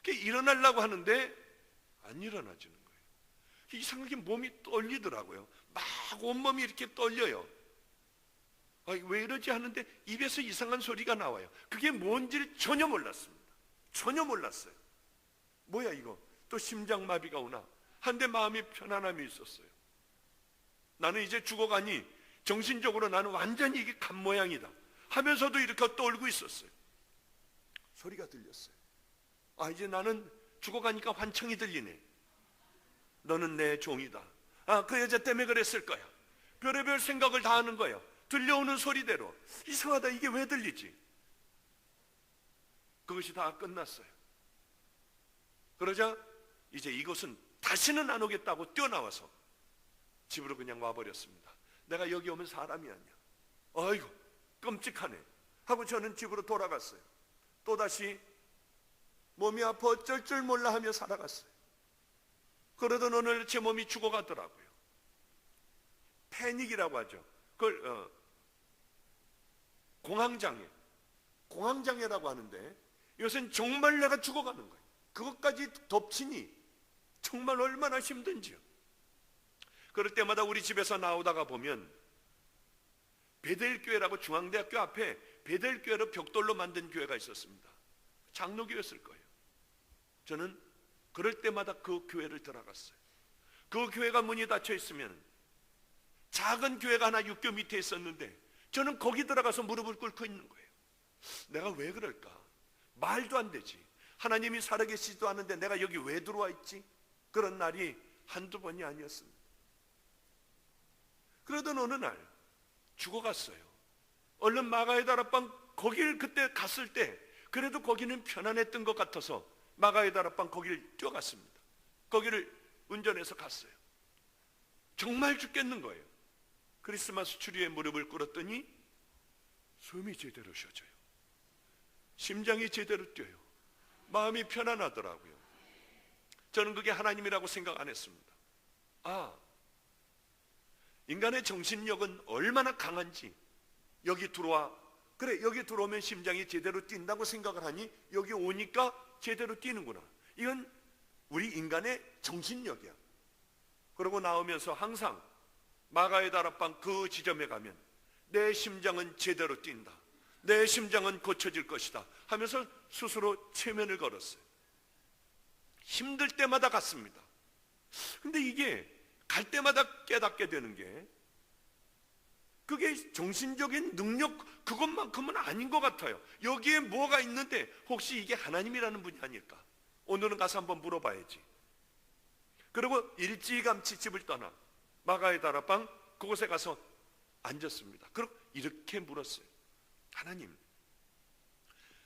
일어나려고 하는데 안 일어나지는 거예요. 이상하게 몸이 떨리더라고요. 막 온몸이 이렇게 떨려요. 왜 이러지 하는데 입에서 이상한 소리가 나와요. 그게 뭔지를 전혀 몰랐습니다. 전혀 몰랐어요. 뭐야 이거, 또 심장마비가 오나 한데 마음이 편안함이 있었어요. 나는 이제 죽어가니 정신적으로 나는 완전히 이게 간 모양이다 하면서도 이렇게 떨고 있었어요. 소리가 들렸어요. 이제 나는 죽어가니까 환청이 들리네. 너는 내 종이다. 그 여자 때문에 그랬을 거야. 별의별 생각을 다 하는 거예요. 들려오는 소리대로. 이상하다, 이게 왜 들리지? 그것이 다 끝났어요. 그러자 이제 이것은 다시는 안 오겠다고 뛰어나와서 집으로 그냥 와버렸습니다. 내가 여기 오면 사람이 아니야. 아이고 끔찍하네 하고 저는 집으로 돌아갔어요. 또다시 몸이 아파 어쩔 줄 몰라 하며 살아갔어요. 그러던 오늘 제 몸이 죽어가더라고요. 패닉이라고 하죠. 그걸 공황장애라고 하는데 이것은 정말 내가 죽어가는 거예요. 그것까지 덮치니 정말 얼마나 힘든지요. 그럴 때마다 우리 집에서 나오다가 보면 베델교회라고 중앙대학교 앞에 베델교회로 벽돌로 만든 교회가 있었습니다. 장로교회였을 거예요. 저는 그럴 때마다 그 교회를 들어갔어요. 그 교회가 문이 닫혀 있으면, 작은 교회가 하나 육교 밑에 있었는데 저는 거기 들어가서 무릎을 꿇고 있는 거예요. 내가 왜 그럴까? 말도 안 되지. 하나님이 살아계시지도 않은데 내가 여기 왜 들어와 있지? 그런 날이 한두 번이 아니었습니다. 그러던 어느 날 죽어갔어요. 얼른 마가의 다락방 거길 그때 갔을 때 그래도 거기는 편안했던 것 같아서 마가의 다락방 거기를 뛰어갔습니다. 거기를 운전해서 갔어요. 정말 죽겠는 거예요. 크리스마스 추리에 무릎을 꿇었더니 숨이 제대로 쉬어져요. 심장이 제대로 뛰어요. 마음이 편안하더라고요. 저는 그게 하나님이라고 생각 안 했습니다. 인간의 정신력은 얼마나 강한지, 여기 들어와, 그래 여기 들어오면 심장이 제대로 뛴다고 생각을 하니 여기 오니까 제대로 뛰는구나. 이건 우리 인간의 정신력이야. 그러고 나오면서 항상 마가의 다락방 그 지점에 가면 내 심장은 제대로 뛴다, 내 심장은 고쳐질 것이다 하면서 스스로 체면을 걸었어요. 힘들 때마다 갔습니다. 근데 이게 갈 때마다 깨닫게 되는 게, 그게 정신적인 능력 그것만큼은 아닌 것 같아요. 여기에 뭐가 있는데 혹시 이게 하나님이라는 분이 아닐까? 오늘은 가서 한번 물어봐야지. 그리고 일찌감치 집을 떠나 마가의 다락방 그곳에 가서 앉았습니다. 그리고 이렇게 물었어요. 하나님,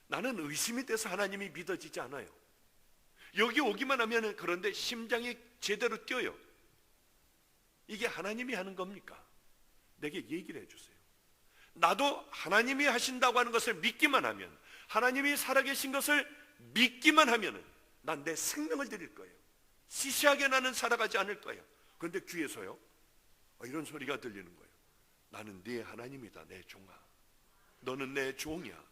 나는 의심이 돼서 하나님이 믿어지지 않아요. 여기 오기만 하면 그런데 심장이 제대로 뛰어요. 이게 하나님이 하는 겁니까? 내게 얘기를 해주세요. 나도 하나님이 하신다고 하는 것을 믿기만 하면, 하나님이 살아계신 것을 믿기만 하면 난 내 생명을 드릴 거예요. 시시하게 나는 살아가지 않을 거예요. 그런데 귀에서요 이런 소리가 들리는 거예요. 나는 네 하나님이다, 내 종아. 너는 내 종이야.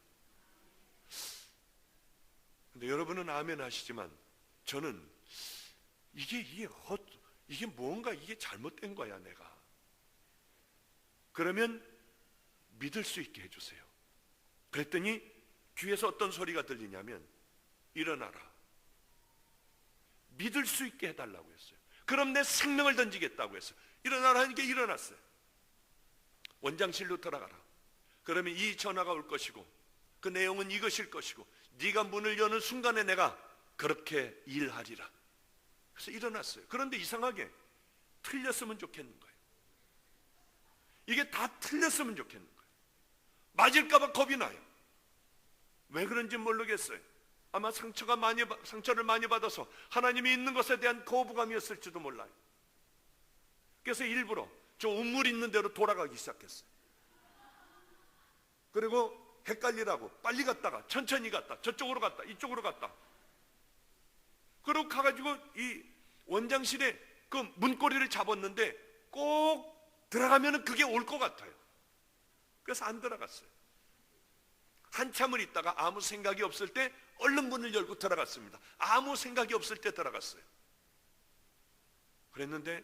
근데 여러분은 아멘 하시지만 저는 이게 뭔가 이게 잘못된 거야 내가. 그러면 믿을 수 있게 해주세요. 그랬더니 귀에서 어떤 소리가 들리냐면 일어나라. 믿을 수 있게 해달라고 했어요. 그럼 내 생명을 던지겠다고 했어요. 일어나라 하니까 일어났어요. 원장실로 들어가라. 그러면 이 전화가 올 것이고 그 내용은 이것일 것이고 네가 문을 여는 순간에 내가 그렇게 일하리라. 그래서 일어났어요. 그런데 이상하게 틀렸으면 좋겠는 거예요. 이게 다 틀렸으면 좋겠는 거예요. 맞을까 봐 겁이 나요. 왜 그런지 모르겠어요. 아마 상처를 많이 받아서 하나님이 있는 것에 대한 거부감이었을지도 몰라요. 그래서 일부러 저 우물 있는 데로 돌아가기 시작했어요. 그리고 헷갈리라고 빨리 갔다가 천천히 갔다, 저쪽으로 갔다, 이쪽으로 갔다. 그리고 가가지고 이 원장실에 그 문고리를 잡았는데 꼭 들어가면 그게 올 것 같아요. 그래서 안 들어갔어요. 한참을 있다가 아무 생각이 없을 때 얼른 문을 열고 들어갔습니다. 아무 생각이 없을 때 들어갔어요. 그랬는데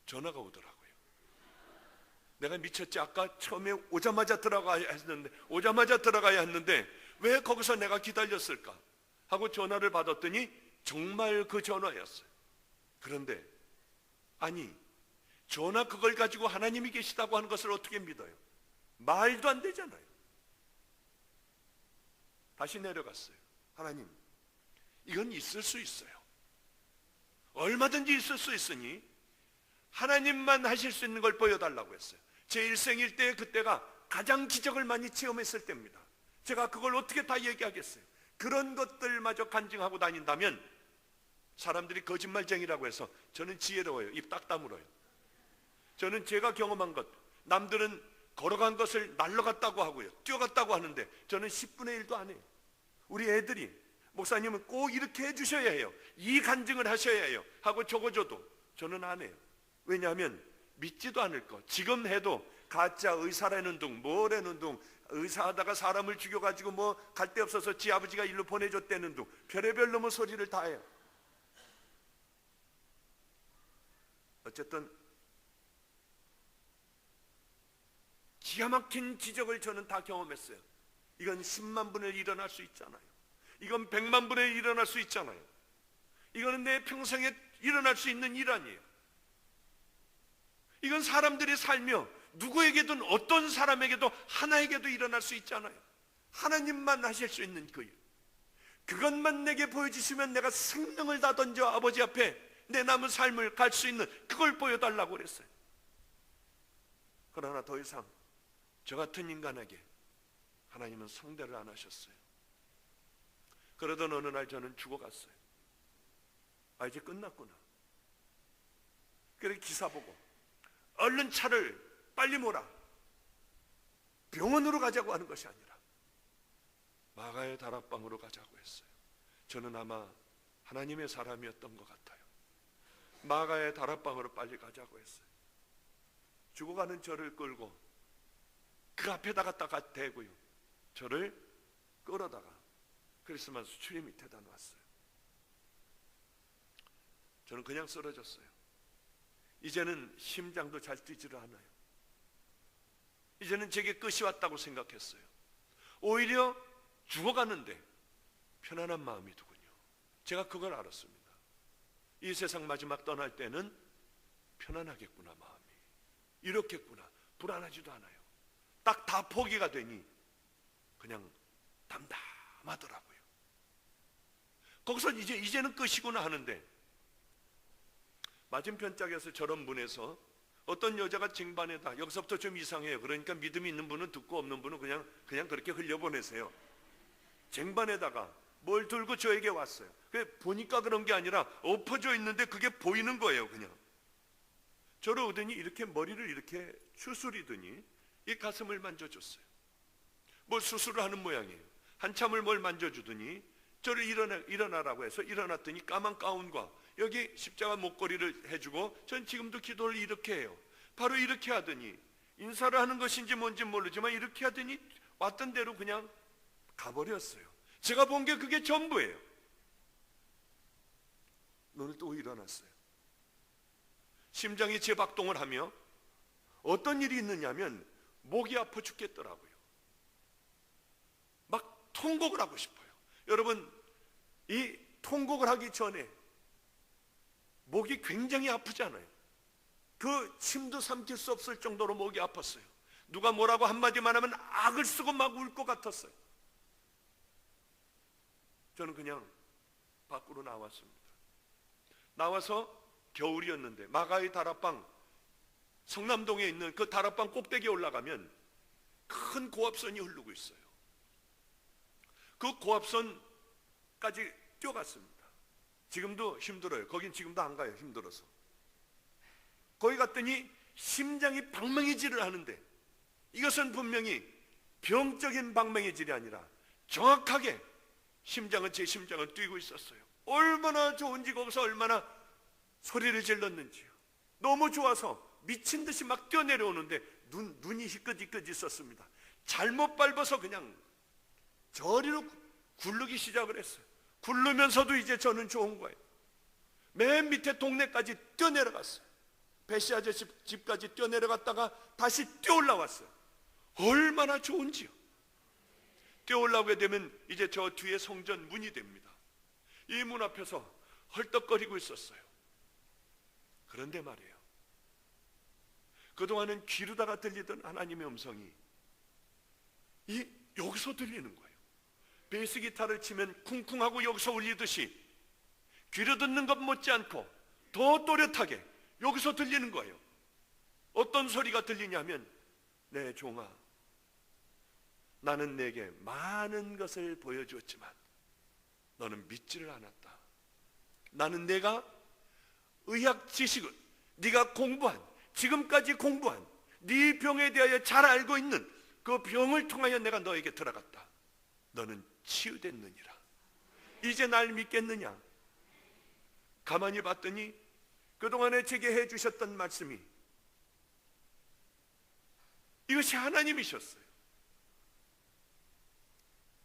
전화가 오더라고요. 내가 미쳤지. 아까 처음에 오자마자 들어가야 했는데 왜 거기서 내가 기다렸을까 하고 전화를 받았더니 정말 그 전화였어요. 그런데 아니, 전화 그걸 가지고 하나님이 계시다고 하는 것을 어떻게 믿어요? 말도 안 되잖아요. 다시 내려갔어요. 하나님, 이건 있을 수 있어요. 얼마든지 있을 수 있으니 하나님만 하실 수 있는 걸 보여달라고 했어요. 제 일생일 때 그때가 가장 기적을 많이 체험했을 때입니다. 제가 그걸 어떻게 다 얘기하겠어요? 그런 것들마저 간증하고 다닌다면 사람들이 거짓말쟁이라고 해서 저는 지혜로워요. 입 딱 다물어요. 저는 제가 경험한 것, 남들은 걸어간 것을 날라갔다고 하고요, 뛰어갔다고 하는데 저는 10분의 1도 안 해요. 우리 애들이 목사님은 꼭 이렇게 해주셔야 해요, 이 간증을 하셔야 해요 하고 적어줘도 저는 안 해요. 왜냐하면 믿지도 않을 거. 지금 해도 가짜 의사라는 둥, 뭐라는 둥, 의사하다가 사람을 죽여가지고 뭐 갈 데 없어서 지 아버지가 일로 보내줬다는 둥, 별의별 놈의 소리를 다 해요. 어쨌든 기가 막힌 기적을 저는 다 경험했어요. 이건 10만 분의 1 일어날 수 있잖아요. 이건 100만 분의 1 일어날 수 있잖아요. 이거는 내 평생에 일어날 수 있는 일 아니에요. 이건 사람들이 살며 누구에게든 어떤 사람에게도 하나에게도 일어날 수 있잖아요. 하나님만 하실 수 있는 그 일. 그것만 내게 보여주시면 내가 생명을 다 던져 아버지 앞에 내 남은 삶을 갈 수 있는 그걸 보여달라고 그랬어요. 그러나 더 이상 저 같은 인간에게 하나님은 상대를 안 하셨어요. 그러던 어느 날 저는 죽어갔어요. 아, 이제 끝났구나. 그래 기사 보고 얼른 차를 빨리 몰아 병원으로 가자고 하는 것이 아니라 마가의 다락방으로 가자고 했어요. 저는 아마 하나님의 사람이었던 것 같아요. 마가의 다락방으로 빨리 가자고 했어요. 죽어가는 저를 끌고 그 앞에다가 딱 대고요, 저를 끌어다가 크리스마스 트리 밑에다 놨어요. 저는 그냥 쓰러졌어요. 이제는 심장도 잘 뛰지를 않아요. 이제는 제게 끝이 왔다고 생각했어요. 오히려 죽어가는데 편안한 마음이더군요. 제가 그걸 알았습니다. 이 세상 마지막 떠날 때는 편안하겠구나, 마음이 이렇겠구나, 불안하지도 않아요. 딱 다 포기가 되니 그냥 담담하더라고요. 거기서 이제는 끝이구나 하는데 맞은편 짝에서 저런 분에서 어떤 여자가 쟁반에다, 여기서부터 좀 이상해요. 그러니까 믿음이 있는 분은 듣고 없는 분은 그냥 그렇게 흘려보내세요. 쟁반에다가 뭘 들고 저에게 왔어요. 보니까 그런 게 아니라 엎어져 있는데 그게 보이는 거예요. 그냥 저를 오더니 이렇게 머리를 이렇게 추스리더니 이 가슴을 만져줬어요. 뭘 수술을 하는 모양이에요. 한참을 뭘 만져주더니 저를 일어나라고 해서 일어났더니 까만 가운과 여기 십자가 목걸이를 해주고, 전 지금도 기도를 이렇게 해요. 바로 이렇게 하더니 인사를 하는 것인지 뭔지 모르지만 이렇게 하더니 왔던 대로 그냥 가버렸어요. 제가 본 게 그게 전부예요. 오늘 또 일어났어요. 심장이 재박동을 하며 어떤 일이 있느냐면 목이 아파 죽겠더라고요. 막 통곡을 하고 싶어요. 여러분, 이 통곡을 하기 전에 목이 굉장히 아프잖아요. 그 침도 삼킬 수 없을 정도로 목이 아팠어요. 누가 뭐라고 한마디만 하면 악을 쓰고 막 울 것 같았어요. 저는 그냥 밖으로 나왔습니다. 나와서 겨울이었는데 마가의 다락방, 성남동에 있는 그 다락방 꼭대기에 올라가면 큰 고압선이 흐르고 있어요. 그 고압선까지 뛰어갔습니다. 지금도 힘들어요. 거긴 지금도 안 가요, 힘들어서. 거기 갔더니 심장이 방망이질을 하는데 이것은 분명히 병적인 방망이질이 아니라 정확하게 제 심장을 뛰고 있었어요. 얼마나 좋은지, 거기서 얼마나 소리를 질렀는지요. 너무 좋아서 미친 듯이 막 뛰어내려오는데 눈이 희끗희끗 있었습니다. 잘못 밟아서 그냥 저리로 굴르기 시작을 했어요. 굴르면서도 이제 저는 좋은 거예요. 맨 밑에 동네까지 뛰어내려갔어요. 배씨 아저씨 집까지 뛰어내려갔다가 다시 뛰어올라왔어요. 얼마나 좋은지요. 뛰어올라오게 되면 이제 저 뒤에 성전 문이 됩니다. 이 문 앞에서 헐떡거리고 있었어요. 그런데 말이에요, 그동안은 귀로다가 들리던 하나님의 음성이 여기서 들리는 거예요. 베이스 기타를 치면 쿵쿵하고 여기서 울리듯이 귀로 듣는 것 못지않고 더 또렷하게 여기서 들리는 거예요. 어떤 소리가 들리냐면, 내 종아, 나는 내게 많은 것을 보여주었지만 너는 믿지를 않았다. 나는 내가 의학 지식을 네가 지금까지 공부한 네 병에 대하여 잘 알고 있는 그 병을 통하여 내가 너에게 들어갔다. 너는 치유됐느니라. 이제 날 믿겠느냐? 가만히 봤더니 그동안에 제게 해주셨던 말씀이 이것이 하나님이셨어요.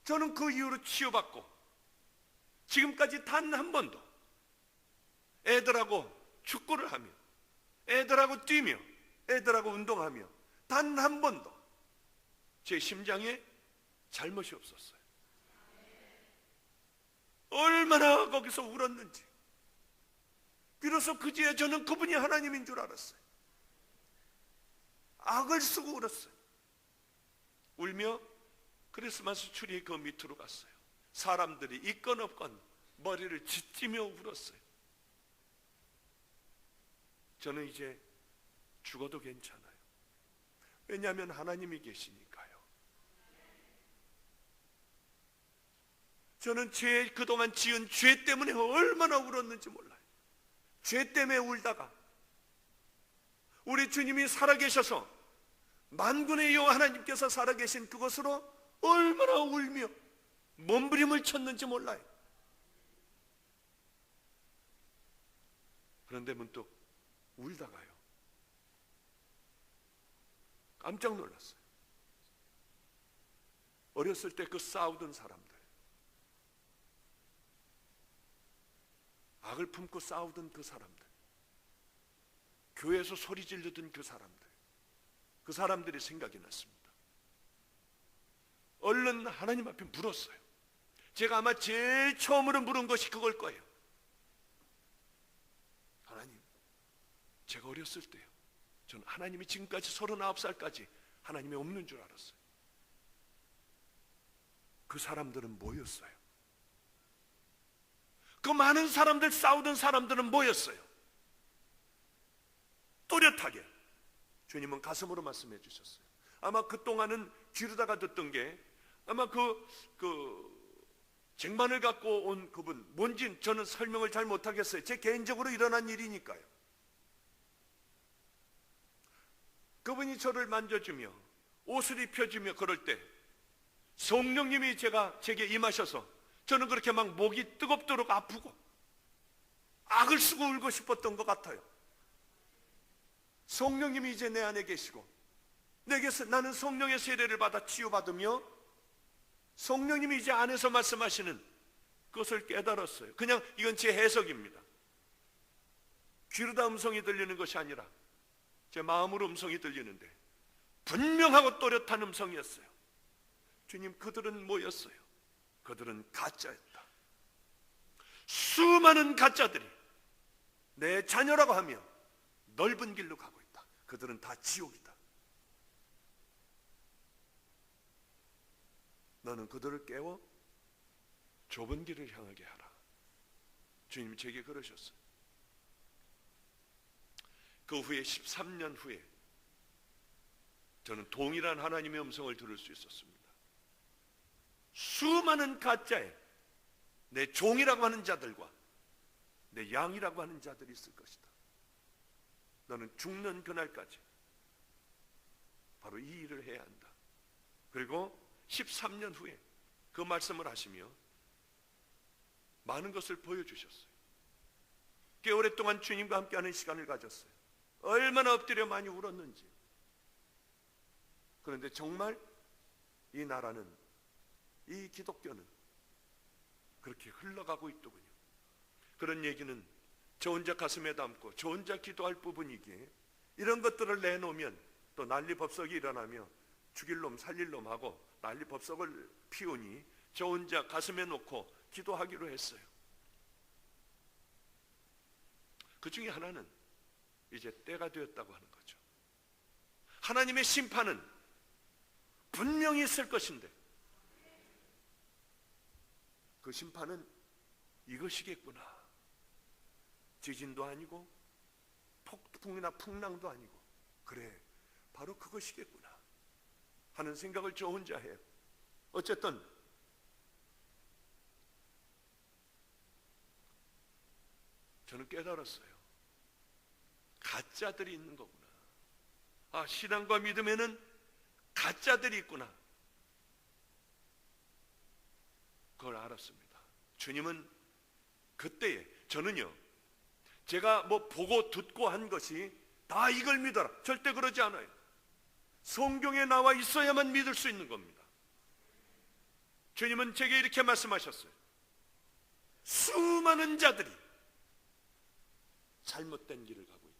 저는 그 이후로 치유받고 지금까지 단 한 번도 애들하고 축구를 하며 애들하고 뛰며 애들하고 운동하며 단 한 번도 제 심장에 잘못이 없었어요. 얼마나 거기서 울었는지, 비로소 그제야 저는 그분이 하나님인 줄 알았어요. 악을 쓰고 울었어요. 울며 크리스마스 트리 그 밑으로 갔어요. 사람들이 있건 없건 머리를 짓지며 울었어요. 저는 이제 죽어도 괜찮아요. 왜냐하면 하나님이 계시니까요. 저는 그동안 지은 죄 때문에 얼마나 울었는지 몰라요. 죄 때문에 울다가 우리 주님이 살아계셔서 만군의 여호와 하나님께서 살아계신 그것으로 얼마나 울며 몸부림을 쳤는지 몰라요. 그런데 문득 울다가요, 깜짝 놀랐어요. 어렸을 때 그 싸우던 사람들, 악을 품고 싸우던 그 사람들, 교회에서 소리 지르던 그 사람들이 생각이 났습니다. 얼른 하나님 앞에 물었어요. 제가 아마 제일 처음으로 물은 것이 그걸 거예요. 하나님, 제가 어렸을 때요, 저는 하나님이 지금까지 39살까지 하나님이 없는 줄 알았어요. 그 사람들은 뭐였어요? 그 많은 사람들, 싸우던 사람들은 뭐였어요? 또렷하게 주님은 가슴으로 말씀해 주셨어요. 아마 그동안은 귀로다가 듣던 게, 아마 쟁반을 갖고 온 그분, 뭔지 저는 설명을 잘 못하겠어요. 제 개인적으로 일어난 일이니까요. 그분이 저를 만져주며 옷을 입혀주며 그럴 때 성령님이 제게 임하셔서 저는 그렇게 막 목이 뜨겁도록 아프고 악을 쓰고 울고 싶었던 것 같아요. 성령님이 이제 내 안에 계시고 내게서 나는 성령의 세례를 받아 치유받으며 성령님이 이제 안에서 말씀하시는 그것을 깨달았어요. 그냥 이건 제 해석입니다. 귀로다 음성이 들리는 것이 아니라 제 마음으로 음성이 들리는데 분명하고 또렷한 음성이었어요. 주님, 그들은 뭐였어요? 그들은 가짜였다. 수많은 가짜들이 내 자녀라고 하며 넓은 길로 가고 있다. 그들은 다 지옥이다. 너는 그들을 깨워 좁은 길을 향하게 하라. 주님이 제게 그러셨어요. 그 후에 13년 후에 저는 동일한 하나님의 음성을 들을 수 있었습니다. 수많은 가짜에 내 종이라고 하는 자들과 내 양이라고 하는 자들이 있을 것이다. 너는 죽는 그날까지 바로 이 일을 해야 한다. 그리고 13년 후에 그 말씀을 하시며 많은 것을 보여주셨어요. 꽤 오랫동안 주님과 함께하는 시간을 가졌어요. 얼마나 엎드려 많이 울었는지. 그런데 정말 이 나라는, 이 기독교는 그렇게 흘러가고 있더군요. 그런 얘기는 저 혼자 가슴에 담고 저 혼자 기도할 부분이기에 이런 것들을 내놓으면 또 난리법석이 일어나며 죽일 놈 살릴 놈 하고 난리법석을 피우니 저 혼자 가슴에 놓고 기도하기로 했어요. 그 중에 하나는 이제 때가 되었다고 하는 거죠. 하나님의 심판은 분명히 있을 것인데 그 심판은 이것이겠구나. 지진도 아니고 폭풍이나 풍랑도 아니고, 그래, 바로 그것이겠구나 하는 생각을 저 혼자 해요. 어쨌든 저는 깨달았어요. 가짜들이 있는 거구나. 아, 신앙과 믿음에는 가짜들이 있구나. 그걸 알았습니다. 주님은 그때에, 저는요, 제가 뭐 보고 듣고 한 것이 다 이걸 믿어라, 절대 그러지 않아요. 성경에 나와 있어야만 믿을 수 있는 겁니다. 주님은 제게 이렇게 말씀하셨어요. 수많은 자들이 잘못된 길을 가고 있다.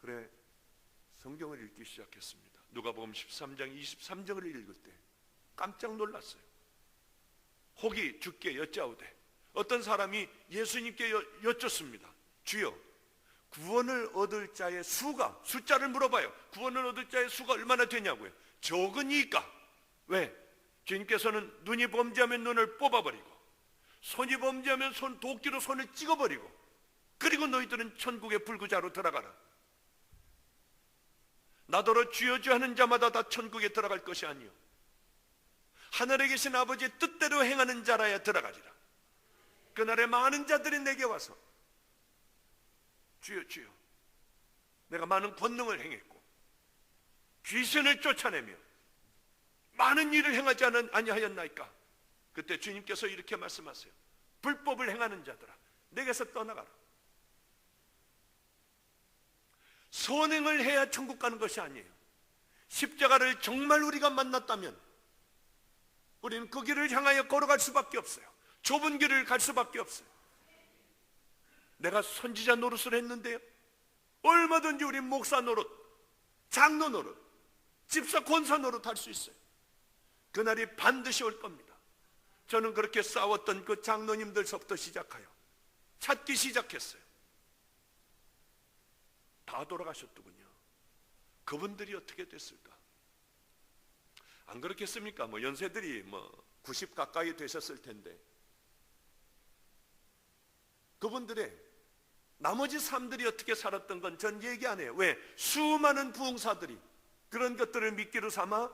그래, 성경을 읽기 시작했습니다. 누가복음 13장 23절을 읽을 때 깜짝 놀랐어요. 혹이 주께 여짜오되, 어떤 사람이 예수님께 여쭙습니다. 주여, 구원을 얻을 자의 수가, 숫자를 물어봐요. 구원을 얻을 자의 수가 얼마나 되냐고요. 적으니까. 왜? 주님께서는 눈이 범죄하면 눈을 뽑아버리고, 손이 범죄하면 도끼로 손을 찍어버리고, 그리고 너희들은 천국의 불구자로 들어가라. 나더러 주여 주여 하는 자마다 다 천국에 들어갈 것이 아니요 하늘에 계신 아버지의 뜻대로 행하는 자라야 들어가리라. 그날에 많은 자들이 내게 와서 주여 주여, 내가 많은 권능을 행했고 귀신을 쫓아내며 많은 일을 행하지 아니하였나이까? 그때 주님께서 이렇게 말씀하세요. 불법을 행하는 자들아, 내게서 떠나가라. 선행을 해야 천국 가는 것이 아니에요. 십자가를 정말 우리가 만났다면 우리는 그 길을 향하여 걸어갈 수밖에 없어요. 좁은 길을 갈 수밖에 없어요. 내가 선지자 노릇을 했는데요, 얼마든지 우리 목사 노릇, 장로 노릇, 집사 권사 노릇 할 수 있어요. 그날이 반드시 올 겁니다. 저는 그렇게 싸웠던 그 장로님들서부터 시작하여 찾기 시작했어요. 다 돌아가셨더군요. 그분들이 어떻게 됐을까? 안 그렇겠습니까? 연세들이 90 가까이 되셨을 텐데, 그분들의 나머지 삶들이 어떻게 살았던 건 전 얘기 안 해요. 왜? 수많은 부흥사들이 그런 것들을 미끼로 삼아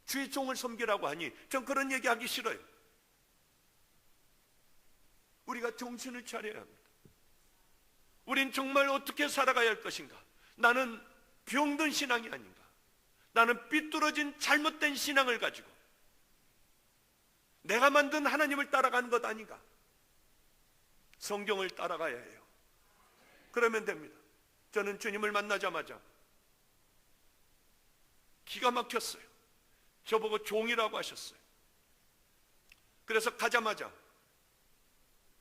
주의 종을 섬기라고 하니 전 그런 얘기하기 싫어요. 우리가 정신을 차려야 합니다. 우린 정말 어떻게 살아가야 할 것인가? 나는 병든 신앙이 아닌가? 나는 삐뚤어진 잘못된 신앙을 가지고 내가 만든 하나님을 따라가는 것 아닌가? 성경을 따라가야 해요. 그러면 됩니다. 저는 주님을 만나자마자 기가 막혔어요. 저보고 종이라고 하셨어요. 그래서 가자마자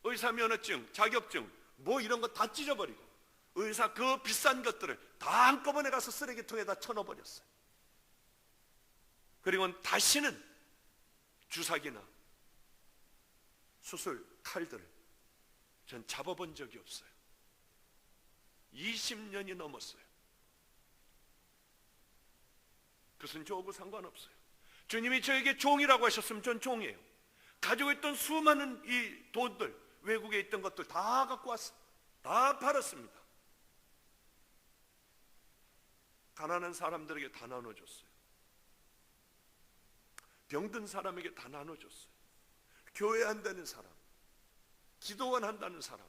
의사 면허증, 자격증 이런 거 다 찢어버리고 의사 그 비싼 것들을 다 한꺼번에 가서 쓰레기통에다 쳐넣어버렸어요. 그리고는 다시는 주사기나 수술 칼들을 전 잡아본 적이 없어요. 20년이 넘었어요. 그것은 저하고 상관없어요. 주님이 저에게 종이라고 하셨으면 전 종이에요. 가지고 있던 수많은 이 돈들, 외국에 있던 것들 다 갖고 왔어요. 다 팔았습니다. 가난한 사람들에게 다 나눠줬어요. 병든 사람에게 다 나눠줬어요. 교회 한다는 사람, 기도원 한다는 사람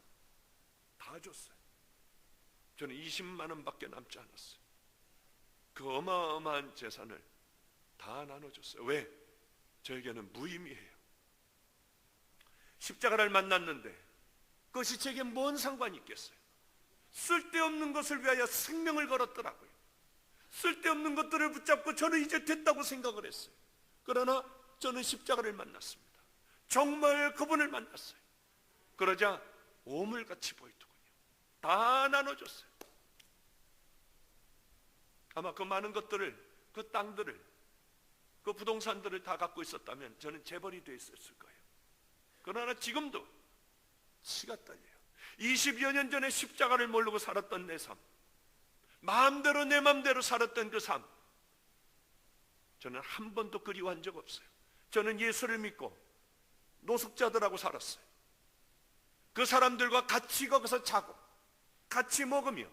다 줬어요. 저는 20만 원밖에 남지 않았어요. 그 어마어마한 재산을 다 나눠줬어요. 왜? 저에게는 무의미해요. 십자가를 만났는데 그것이 제게 뭔 상관이 있겠어요? 쓸데없는 것을 위하여 생명을 걸었더라고요. 쓸데없는 것들을 붙잡고 저는 이제 됐다고 생각을 했어요. 그러나 저는 십자가를 만났습니다. 정말 그분을 만났어요. 그러자 오물같이 보이더군요. 다 나눠줬어요. 아마 그 많은 것들을, 그 땅들을, 그 부동산들을 다 갖고 있었다면 저는 재벌이 돼 있었을 거예요. 그러나 지금도 치가 떨려요. 20여 년 전에 십자가를 모르고 살았던 내 삶, 마음대로 내 맘대로 살았던 그 삶, 저는 한 번도 그리워한 적 없어요. 저는 예수를 믿고 노숙자들하고 살았어요. 그 사람들과 같이 거기서 자고 같이 먹으며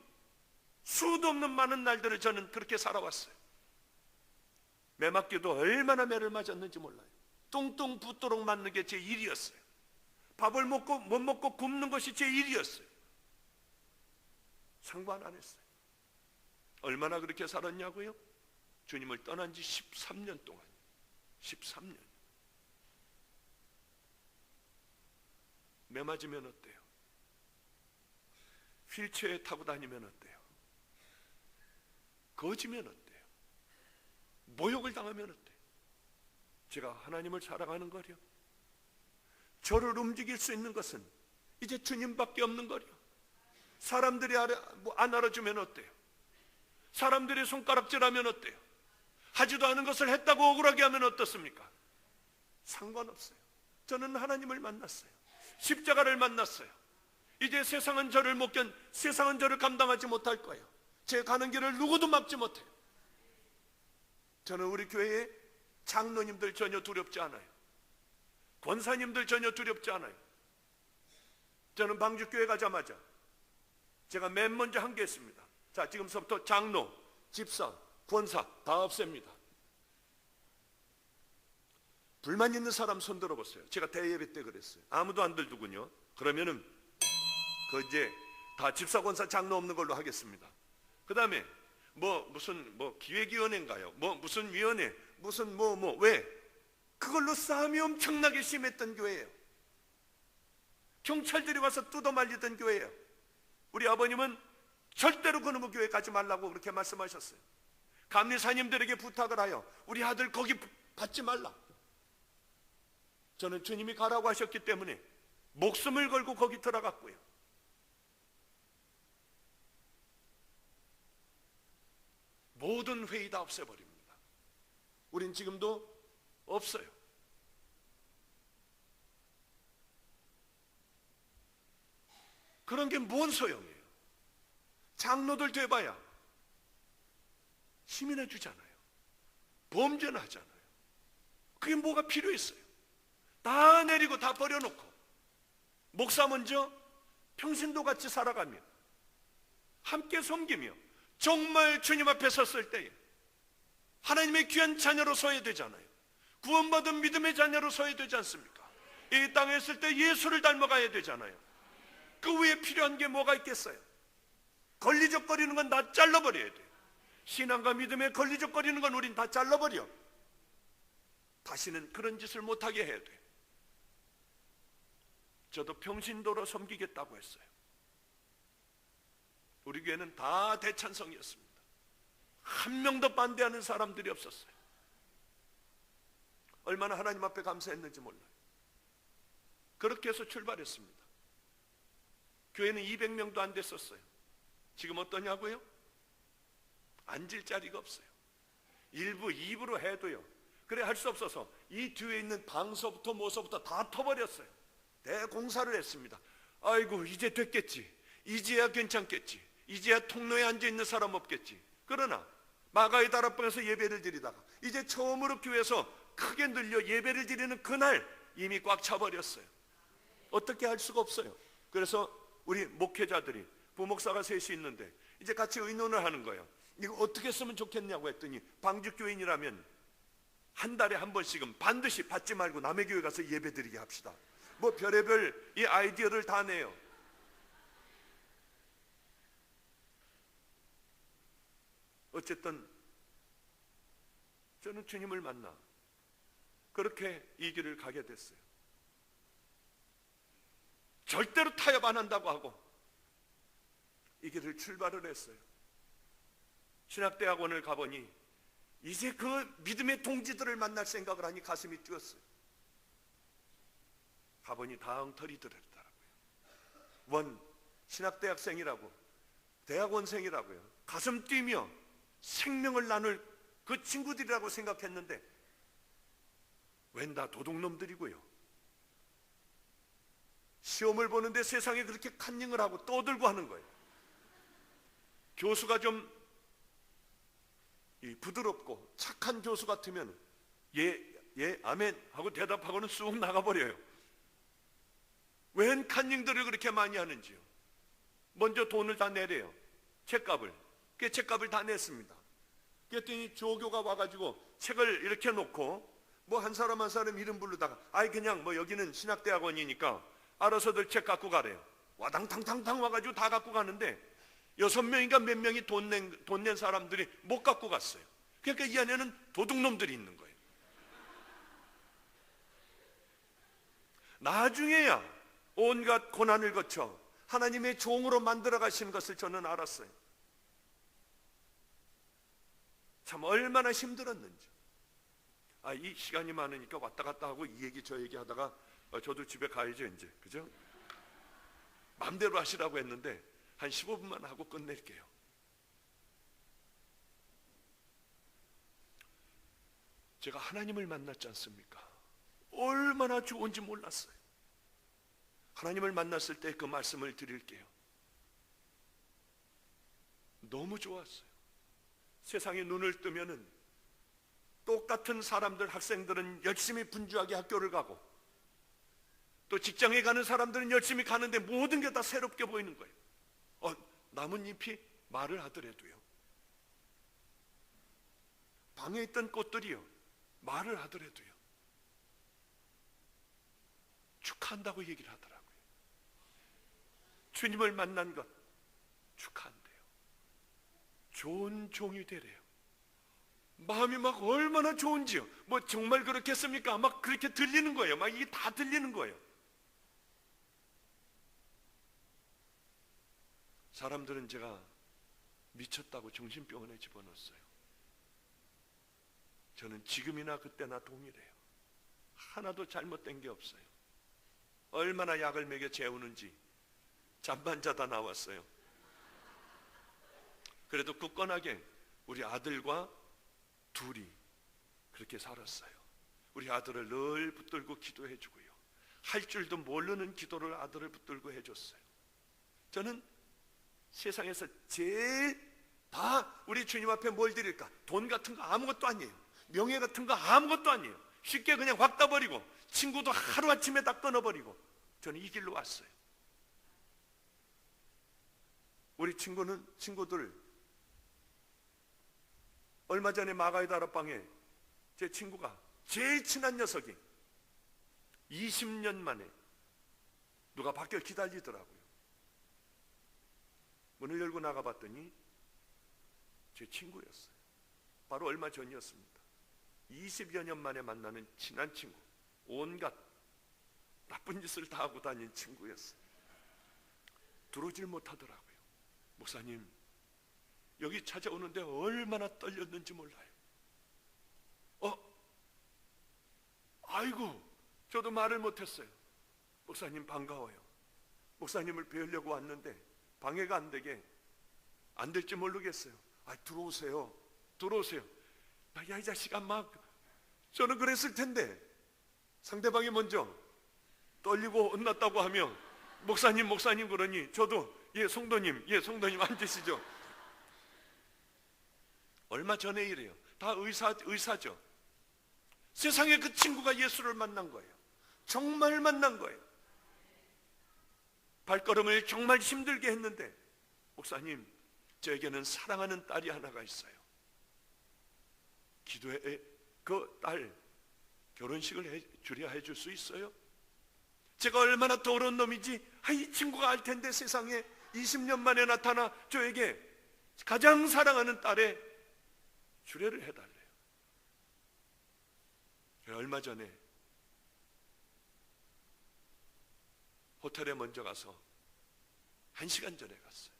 수도 없는 많은 날들을 저는 그렇게 살아왔어요. 매 맞기도 얼마나 매를 맞았는지 몰라요. 뚱뚱 붓도록 맞는 게 제 일이었어요. 밥을 먹고 못 먹고 굶는 것이 제 일이었어요. 상관 안 했어요. 얼마나 그렇게 살았냐고요? 주님을 떠난 지 13년 동안. 13년. 매 맞으면 어때요? 휠체어에 타고 다니면 어때요? 거지면 어때요? 모욕을 당하면 어때요? 제가 하나님을 사랑하는 거려? 저를 움직일 수 있는 것은 이제 주님밖에 없는 거려. 사람들이 안 알아주면 어때요? 사람들이 손가락질하면 어때요? 하지도 않은 것을 했다고 억울하게 하면 어떻습니까? 상관없어요. 저는 하나님을 만났어요. 십자가를 만났어요. 이제 세상은 세상은 저를 감당하지 못할 거예요. 제 가는 길을 누구도 막지 못해요. 저는 우리 교회의 장로님들 전혀 두렵지 않아요. 권사님들 전혀 두렵지 않아요. 저는 방주교회 가자마자 제가 맨 먼저 한 게 있습니다. 자, 지금서부터 장로, 집사, 권사 다 없앱니다. 불만 있는 사람 손 들어보세요. 제가 대예배 때 그랬어요. 아무도 안 들더군요. 그러면은 이제 다 집사, 권사, 장로 없는 걸로 하겠습니다. 그 다음에 무슨 기획위원회인가요? 무슨 위원회, 무슨 왜? 그걸로 싸움이 엄청나게 심했던 교회예요. 경찰들이 와서 뜯어말리던 교회예요. 우리 아버님은 절대로 그놈의 교회 가지 말라고 그렇게 말씀하셨어요. 감리사님들에게 부탁을 하여 우리 아들 거기 받지 말라. 저는 주님이 가라고 하셨기 때문에 목숨을 걸고 거기 들어갔고요. 모든 회의 다 없애버립니다. 우린 지금도 없어요. 그런 게 뭔 소용이에요? 장로들 돼봐야 시민해 주잖아요. 범죄는 하잖아요. 그게 뭐가 필요했어요? 다 내리고 다 버려놓고 목사 먼저 평신도 같이 살아가며 함께 섬기며 정말 주님 앞에 섰을 때에 하나님의 귀한 자녀로 서야 되잖아요. 구원받은 믿음의 자녀로 서야 되지 않습니까? 이 땅에 있을 때 예수를 닮아가야 되잖아요. 그 외에 필요한 게 뭐가 있겠어요? 걸리적거리는 건 다 잘라버려야 돼요. 신앙과 믿음에 걸리적거리는 건 우린 다 잘라버려. 다시는 그런 짓을 못하게 해야 돼요. 저도 평신도로 섬기겠다고 했어요. 우리 교회는 다 대찬성이었습니다. 한 명도 반대하는 사람들이 없었어요. 얼마나 하나님 앞에 감사했는지 몰라요. 그렇게 해서 출발했습니다. 교회는 200명도 안 됐었어요. 지금 어떠냐고요? 앉을 자리가 없어요. 1부, 2부로 해도요. 그래 할 수 없어서 이 뒤에 있는 방서부터 뭐서부터 다 터버렸어요. 대공사를 했습니다. 아이고 이제 됐겠지. 이제야 괜찮겠지. 이제야 통로에 앉아있는 사람 없겠지. 그러나 마가의 다락방에서 예배를 드리다가 이제 처음으로 교회에서 크게 늘려 예배를 드리는 그날 이미 꽉 차버렸어요. 어떻게 할 수가 없어요. 그래서 우리 목회자들이 부목사가 셋이 있는데 이제 같이 의논을 하는 거예요. 이거 어떻게 쓰면 좋겠냐고 했더니 방주교인이라면 한 달에 한 번씩은 반드시 받지 말고 남의 교회 가서 예배 드리게 합시다. 뭐 별의별 이 아이디어를 다 내요. 어쨌든 저는 주님을 만나 그렇게 이 길을 가게 됐어요. 절대로 타협 안 한다고 하고 이 길을 출발을 했어요. 신학대학원을 가보니 이제 그 믿음의 동지들을 만날 생각을 하니 가슴이 뛰었어요. 가보니 다 엉터리 들었더라고요. 원 신학대학생이라고 대학원생이라고요. 가슴 뛰며 생명을 나눌 그 친구들이라고 생각했는데 웬 다 도둑놈들이고요. 시험을 보는데 세상에 그렇게 컨닝을 하고 떠들고 하는 거예요. 교수가 좀 부드럽고 착한 교수 같으면 예, 아멘 하고 대답하고는 쑥 나가버려요. 웬 컨닝들을 그렇게 많이 하는지요. 먼저 돈을 다 내래요. 책값을. 그 책값을 다 냈습니다. 그랬더니 조교가 와가지고 책을 이렇게 놓고 뭐 한 사람 한 사람 이름 부르다가 아이 그냥 뭐 여기는 신학대학원이니까 알아서들 책 갖고 가래요. 와당탕탕탕 와가지고 다 갖고 가는데 6명인가 몇 명이 돈 낸 사람들이 못 갖고 갔어요. 그러니까 이 안에는 도둑놈들이 있는 거예요. 나중에야 온갖 고난을 거쳐 하나님의 종으로 만들어 가시는 것을 저는 알았어요. 참 얼마나 힘들었는지. 이 시간이 많으니까 왔다 갔다 하고 이 얘기 저 얘기 하다가 저도 집에 가야죠 이제. 그죠? 맘대로 하시라고 했는데 한 15분만 하고 끝낼게요. 제가 하나님을 만났지 않습니까? 얼마나 좋은지 몰랐어요. 하나님을 만났을 때 그 말씀을 드릴게요. 너무 좋았어요. 세상에 눈을 뜨면은 똑같은 사람들, 학생들은 열심히 분주하게 학교를 가고, 또 직장에 가는 사람들은 열심히 가는데 모든 게 다 새롭게 보이는 거예요. 나뭇잎이 말을 하더라도요, 방에 있던 꽃들이요 말을 하더라도요 축하한다고 얘기를 하더라고요. 주님을 만난 것 축하한대요. 좋은 종이 되래요. 마음이 막 얼마나 좋은지요. 뭐 정말 그렇겠습니까? 막 그렇게 들리는 거예요. 막 이게 다 들리는 거예요. 사람들은 제가 미쳤다고 정신병원에 집어넣었어요. 저는 지금이나 그때나 동일해요. 하나도 잘못된 게 없어요. 얼마나 약을 먹여 재우는지 잠만 자다 나왔어요. 그래도 굳건하게 우리 아들과 둘이 그렇게 살았어요. 우리 아들을 늘 붙들고 기도해 주고요, 할 줄도 모르는 기도를 아들을 붙들고 해줬어요. 저는 세상에서 제일 다 우리 주님 앞에 뭘 드릴까? 돈 같은 거 아무것도 아니에요. 명예 같은 거 아무것도 아니에요. 쉽게 그냥 확 따버리고, 친구도 하루아침에 다 끊어버리고, 저는 이 길로 왔어요. 우리 친구들 얼마 전에 마가의 다락방에 제 친구가 제일 친한 녀석이 20년 만에 누가 밖에 기다리더라고요. 문을 열고 나가봤더니 제 친구였어요. 바로 얼마 전이었습니다. 20여 년 만에 만나는 친한 친구, 온갖 나쁜 짓을 다 하고 다닌 친구였어요. 들어오질 못하더라고요. 목사님, 여기 찾아오는데 얼마나 떨렸는지 몰라요. 아이고, 저도 말을 못했어요. 목사님 반가워요. 목사님을 뵈려고 왔는데 방해가 안 되게 안 될지 모르겠어요. 들어오세요. 야, 이 자식아, 막 저는 그랬을 텐데 상대방이 먼저 떨리고 혼났다고 하면 목사님 그러니 저도 성도님 앉으시죠. 얼마 전에 이래요. 다 의사죠. 세상에 그 친구가 예수를 만난 거예요. 정말 만난 거예요. 발걸음을 정말 힘들게 했는데, 목사님, 저에게는 사랑하는 딸이 하나가 있어요. 기도에 그 딸 결혼식을 주려 해줄 수 있어요? 제가 얼마나 더러운 놈인지 이 친구가 알 텐데, 세상에 20년 만에 나타나 저에게 가장 사랑하는 딸의 주례를 해달래요. 얼마 전에 호텔에 먼저 가서 1시간 전에 갔어요.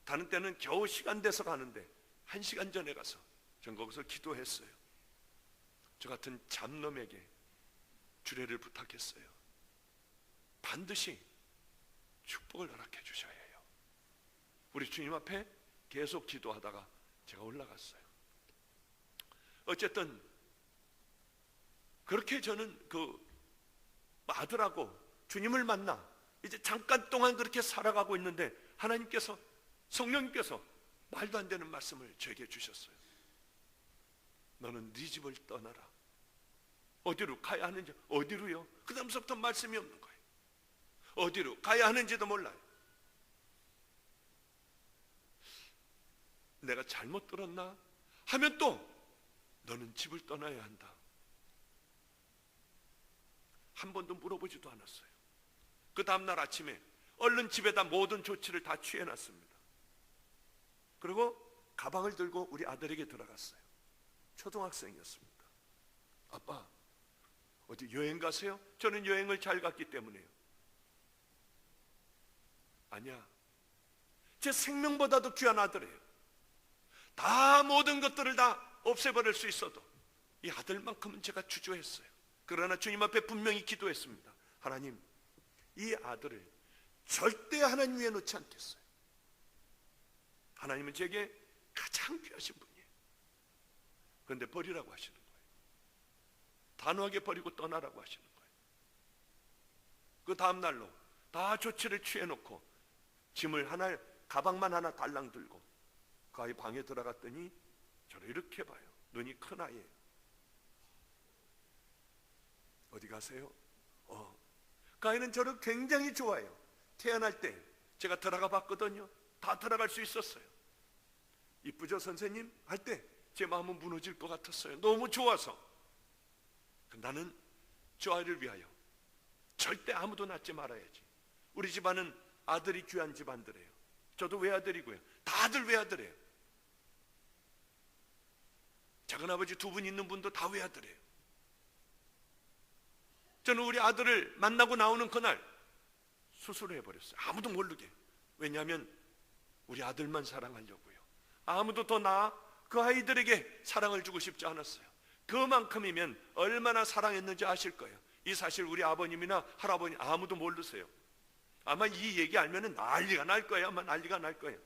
다른 때는 겨우 시간 돼서 가는데 1시간 전에 가서 전 거기서 기도했어요. 저 같은 잡놈에게 주례를 부탁했어요. 반드시 축복을 허락해 주셔야 해요. 우리 주님 앞에 계속 기도하다가 제가 올라갔어요. 어쨌든 그렇게 저는 그 아들하고 주님을 만나 이제 잠깐 동안 그렇게 살아가고 있는데, 하나님께서, 성령님께서 말도 안 되는 말씀을 저에게 주셨어요. 너는 네 집을 떠나라. 어디로 가야 하는지, 어디로요? 그 다음부터 말씀이 없는 거예요. 어디로 가야 하는지도 몰라요. 내가 잘못 들었나 하면 또 너는 집을 떠나야 한다. 한 번도 물어보지도 않았어요. 그 다음날 아침에 얼른 집에다 모든 조치를 다 취해놨습니다. 그리고 가방을 들고 우리 아들에게 들어갔어요. 초등학생이었습니다. 아빠, 어디 여행 가세요? 저는 여행을 잘 갔기 때문에요. 아니야, 제 생명보다도 귀한 아들이에요. 다 모든 것들을 다 없애버릴 수 있어도 이 아들만큼은 제가 주저했어요. 그러나 주님 앞에 분명히 기도했습니다. 하나님, 이 아들을 절대 하나님 위에 놓지 않겠어요. 하나님은 제게 가장 귀하신 분이에요. 그런데 버리라고 하시는 거예요. 단호하게 버리고 떠나라고 하시는 거예요. 그 다음날로 다 조치를 취해놓고 짐을 하나, 가방만 하나 달랑 들고 그 아이 방에 들어갔더니 저를 이렇게 봐요. 눈이 큰 아이예요. 어디 가세요? 그 아이는 저를 굉장히 좋아해요. 태어날 때 제가 들어가 봤거든요. 다 들어갈 수 있었어요. 이쁘죠 선생님? 할 때 제 마음은 무너질 것 같았어요. 너무 좋아서. 나는 저 아이를 위하여 절대 아무도 낳지 말아야지. 우리 집안은 아들이 귀한 집안들이에요. 저도 외아들이고요. 다들 외아들이에요. 작은아버지 두 분 있는 분도 다 외아들이에요. 저는 우리 아들을 만나고 나오는 그날 수술을 해버렸어요. 아무도 모르게. 왜냐하면 우리 아들만 사랑하려고요. 아무도 더 나아 그 아이들에게 사랑을 주고 싶지 않았어요. 그만큼이면 얼마나 사랑했는지 아실 거예요. 이 사실 우리 아버님이나 할아버님 아무도 모르세요. 아마 이 얘기 알면 난리가 날 거예요. 아마 난리가 날 거예요.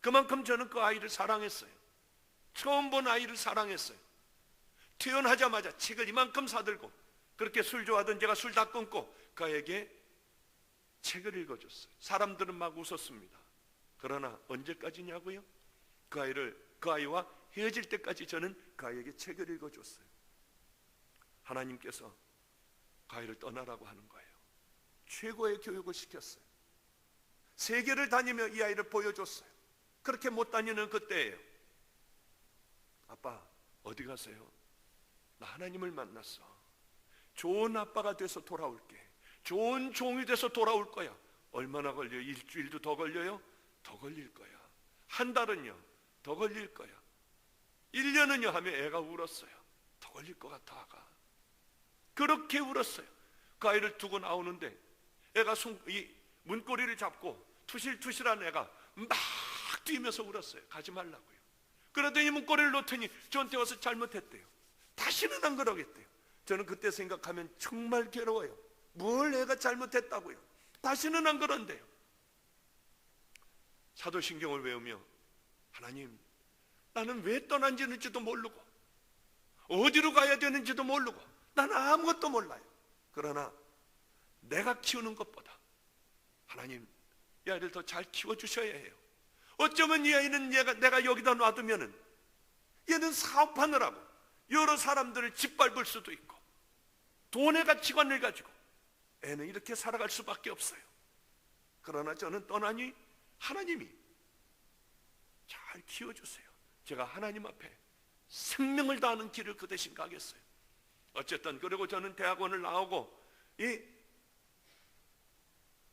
그만큼 저는 그 아이를 사랑했어요. 처음 본 아이를 사랑했어요. 태어나자마자 책을 이만큼 사들고 그렇게 술 좋아하던 제가 술 다 끊고 그 아이에게 책을 읽어줬어요. 사람들은 막 웃었습니다. 그러나 언제까지냐고요? 그 아이와 헤어질 때까지 저는 그 아이에게 책을 읽어줬어요. 하나님께서 그 아이를 떠나라고 하는 거예요. 최고의 교육을 시켰어요. 세계를 다니며 이 아이를 보여줬어요. 그렇게 못 다니는 그때예요. 아빠 어디 가세요? 나 하나님을 만났어. 좋은 아빠가 돼서 돌아올게. 좋은 종이 돼서 돌아올 거야. 얼마나 걸려요? 일주일도 더 걸려요? 더 걸릴 거야. 한 달은요? 더 걸릴 거야. 1년은요? 하며 애가 울었어요. 더 걸릴 것 같아 아가. 그렇게 울었어요. 그 아이를 두고 나오는데 애가 이 문고리를 잡고 투실투실한 애가 막 뛰면서 울었어요. 가지 말라고요. 그러더니 문고리를 놓더니 저한테 와서 잘못했대요. 다시는 안 그러겠대요. 저는 그때 생각하면 정말 괴로워요. 뭘 애가 잘못했다고요. 다시는 안 그런대요. 사도신경을 외우며 하나님 나는 왜 떠난지는지도 모르고 어디로 가야 되는지도 모르고 나는 아무것도 몰라요. 그러나 내가 키우는 것보다 하나님 이 아이를 더 잘 키워주셔야 해요. 어쩌면 이 아이는 내가 여기다 놔두면은 얘는 사업하느라고 여러 사람들을 짓밟을 수도 있고 돈의 가치관을 가지고 애는 이렇게 살아갈 수밖에 없어요. 그러나 저는 떠나니 하나님이 잘 키워주세요. 제가 하나님 앞에 생명을 다하는 길을 그 대신 가겠어요. 어쨌든 그리고 저는 대학원을 나오고 이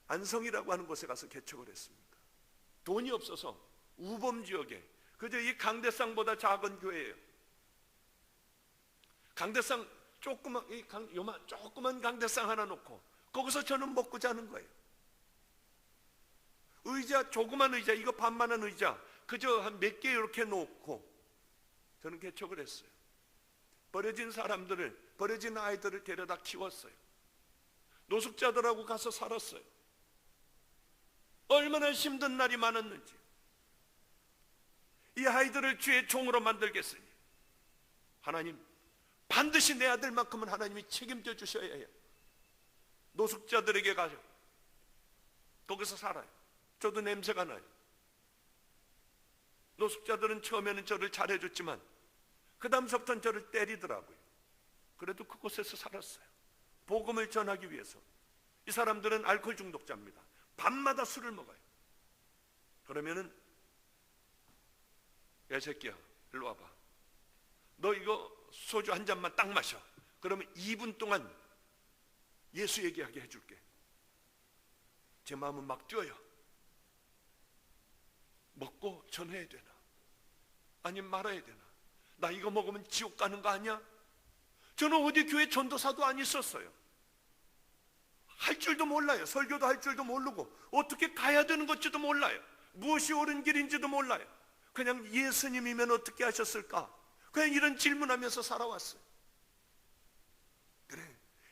안성이라고 하는 곳에 가서 개척을 했습니다. 돈이 없어서 우범지역에 그저 이 강대상보다 작은 교회예요. 강대상 조그만 강대상 하나 놓고 거기서 저는 먹고 자는 거예요. 의자, 조그만 의자, 이거 반만한 의자 그저 한 몇 개 이렇게 놓고 저는 개척을 했어요. 버려진 아이들을 데려다 키웠어요. 노숙자들하고 가서 살았어요. 얼마나 힘든 날이 많았는지. 이 아이들을 주의 종으로 만들겠으니 하나님 반드시 내 아들만큼은 하나님이 책임져 주셔야 해요. 노숙자들에게 가죠. 거기서 살아요. 저도 냄새가 나요. 노숙자들은 처음에는 저를 잘해줬지만 그 다음서부터는 저를 때리더라고요. 그래도 그곳에서 살았어요. 복음을 전하기 위해서. 이 사람들은 알코올 중독자입니다. 밤마다 술을 먹어요. 그러면은 야 새끼야 일로 와봐. 너 이거 소주 한 잔만 딱 마셔. 그러면 2분 동안 예수 얘기하게 해줄게. 제 마음은 막 뛰어요. 먹고 전해야 되나? 아니면 말아야 되나? 나 이거 먹으면 지옥 가는 거 아니야? 저는 어디 교회 전도사도 안 있었어요. 할 줄도 몰라요. 설교도 할 줄도 모르고 어떻게 가야 되는 것지도 몰라요. 무엇이 옳은 길인지도 몰라요. 그냥 예수님이면 어떻게 하셨을까? 그냥 이런 질문하면서 살아왔어요. 그래,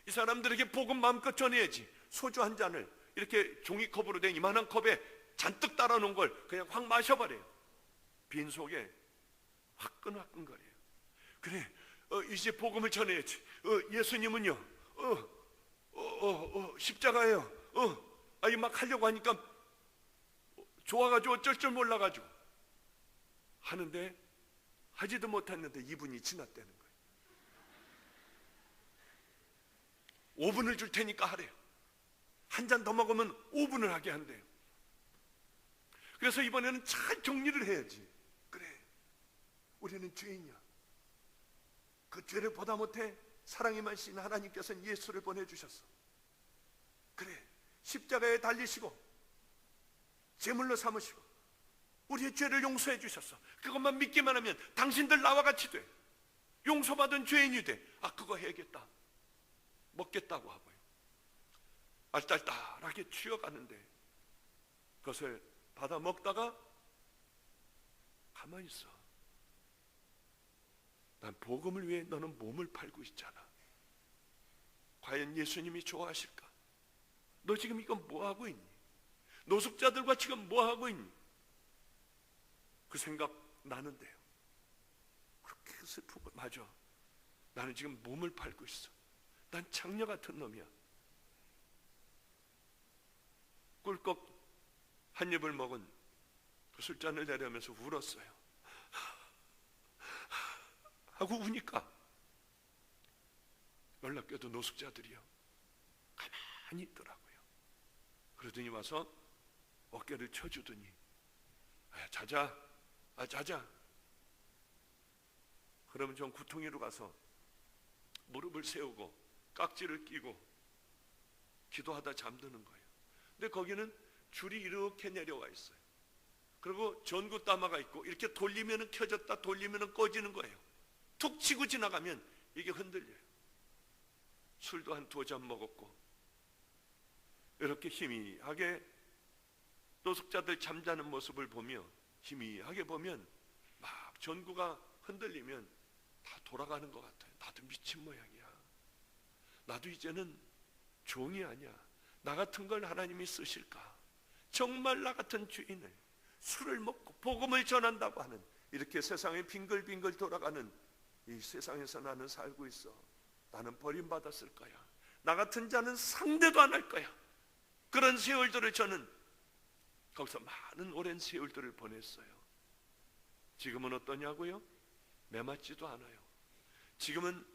이 사람들에게 복음 마음껏 전해야지. 소주 한 잔을 이렇게 종이컵으로 된 이만한 컵에 잔뜩 따라 놓은 걸 그냥 확 마셔버려요. 빈속에 화끈화끈거려요. 그래, 이제 복음을 전해야지. 예수님은요 십자가예요. 이거 막 하려고 하니까 좋아가지고 어쩔 줄 몰라가지고 하는데 하지도 못했는데 2분이 지났다는 거예요. 5분을 줄 테니까 하래요. 한 잔 더 먹으면 5분을 하게 한대요. 그래서 이번에는 잘 정리를 해야지. 그래, 우리는 죄인이야. 그 죄를 보다 못해 사랑이 많으신 하나님께서는 예수를 보내주셨어. 그래, 십자가에 달리시고 제물로 삼으시고 우리의 죄를 용서해 주셨어. 그것만 믿기만 하면 당신들 나와 같이 돼. 용서받은 죄인이 돼. 그거 해야겠다. 먹겠다고 하고요. 알딸딸하게 취어가는데 그것을 받아 먹다가 가만히 있어. 난 복음을 위해 너는 몸을 팔고 있잖아. 과연 예수님이 좋아하실까? 너 지금 이건 뭐 하고 있니? 노숙자들과 지금 뭐 하고 있니? 그 생각 나는데요. 그렇게 슬픈 거 맞아. 나는 지금 몸을 팔고 있어. 난 창녀 같은 놈이야. 꿀꺽 한 입을 먹은 그 술잔을 내려면서 울었어요. 하고 우니까 놀랍게도 노숙자들이요 가만히 있더라고요. 그러더니 와서 어깨를 쳐주더니 자자. 그러면 전 구퉁이로 가서 무릎을 세우고 깍지를 끼고 기도하다 잠드는 거예요. 근데 거기는 줄이 이렇게 내려와 있어요. 그리고 전구 따마가 있고 이렇게 돌리면 켜졌다 돌리면 꺼지는 거예요. 툭 치고 지나가면 이게 흔들려요. 술도 한 2잔 먹었고 이렇게 희미하게 노숙자들 잠자는 모습을 보며 희미하게 보면 막 전구가 흔들리면 다 돌아가는 것 같아요. 나도 미친 모양이야. 나도 이제는 종이 아니야. 나 같은 걸 하나님이 쓰실까? 정말 나 같은 죄인을 술을 먹고 복음을 전한다고 하는 이렇게 세상에 빙글빙글 돌아가는 이 세상에서 나는 살고 있어. 나는 버림받았을 거야. 나 같은 자는 상대도 안 할 거야. 그런 세월들을 저는 거기서 많은 오랜 세월들을 보냈어요. 지금은 어떠냐고요? 매맞지도 않아요. 지금은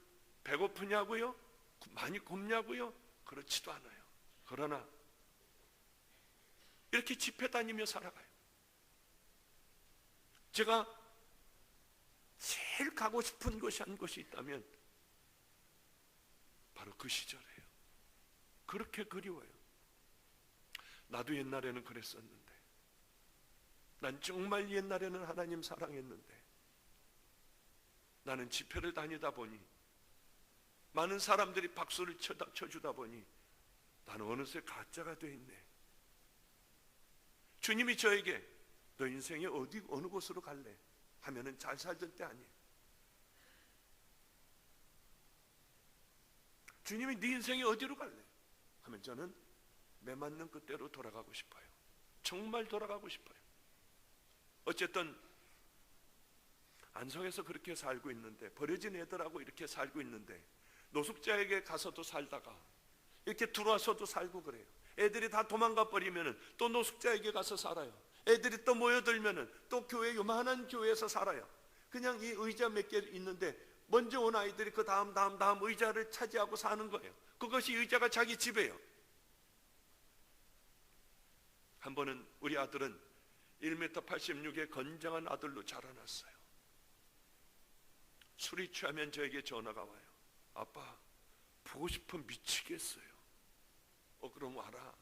배고프냐고요? 많이 곱냐고요? 그렇지도 않아요. 그러나 이렇게 집회 다니며 살아가요. 제가 제일 가고 싶은 곳이 한 곳이 있다면 바로 그 시절이에요. 그렇게 그리워요. 나도 옛날에는 그랬었는데, 난 정말 옛날에는 하나님 사랑했는데, 나는 집회를 다니다 보니 많은 사람들이 박수를 쳐주다 보니 나는 어느새 가짜가 돼 있네. 주님이 저에게 너 인생에 어느 곳으로 갈래? 하면은 잘 살던 때 아니에요. 주님이 네 인생에 어디로 갈래? 하면 저는 매맞는 그때로 돌아가고 싶어요. 정말 돌아가고 싶어요. 어쨌든 안성에서 그렇게 살고 있는데, 버려진 애들하고 이렇게 살고 있는데, 노숙자에게 가서도 살다가 이렇게 들어와서도 살고 그래요. 애들이 다 도망가 버리면은 또 노숙자에게 가서 살아요. 애들이 또 모여들면은 또 교회, 요만한 교회에서 살아요. 그냥 이 의자 몇 개 있는데 먼저 온 아이들이 그 다음 의자를 차지하고 사는 거예요. 그것이 의자가 자기 집이에요. 한 번은 우리 아들은 1m 86의 건장한 아들로 자라났어요. 술이 취하면 저에게 전화가 와요. 아빠, 보고 싶어 미치겠어요. 그럼 와라.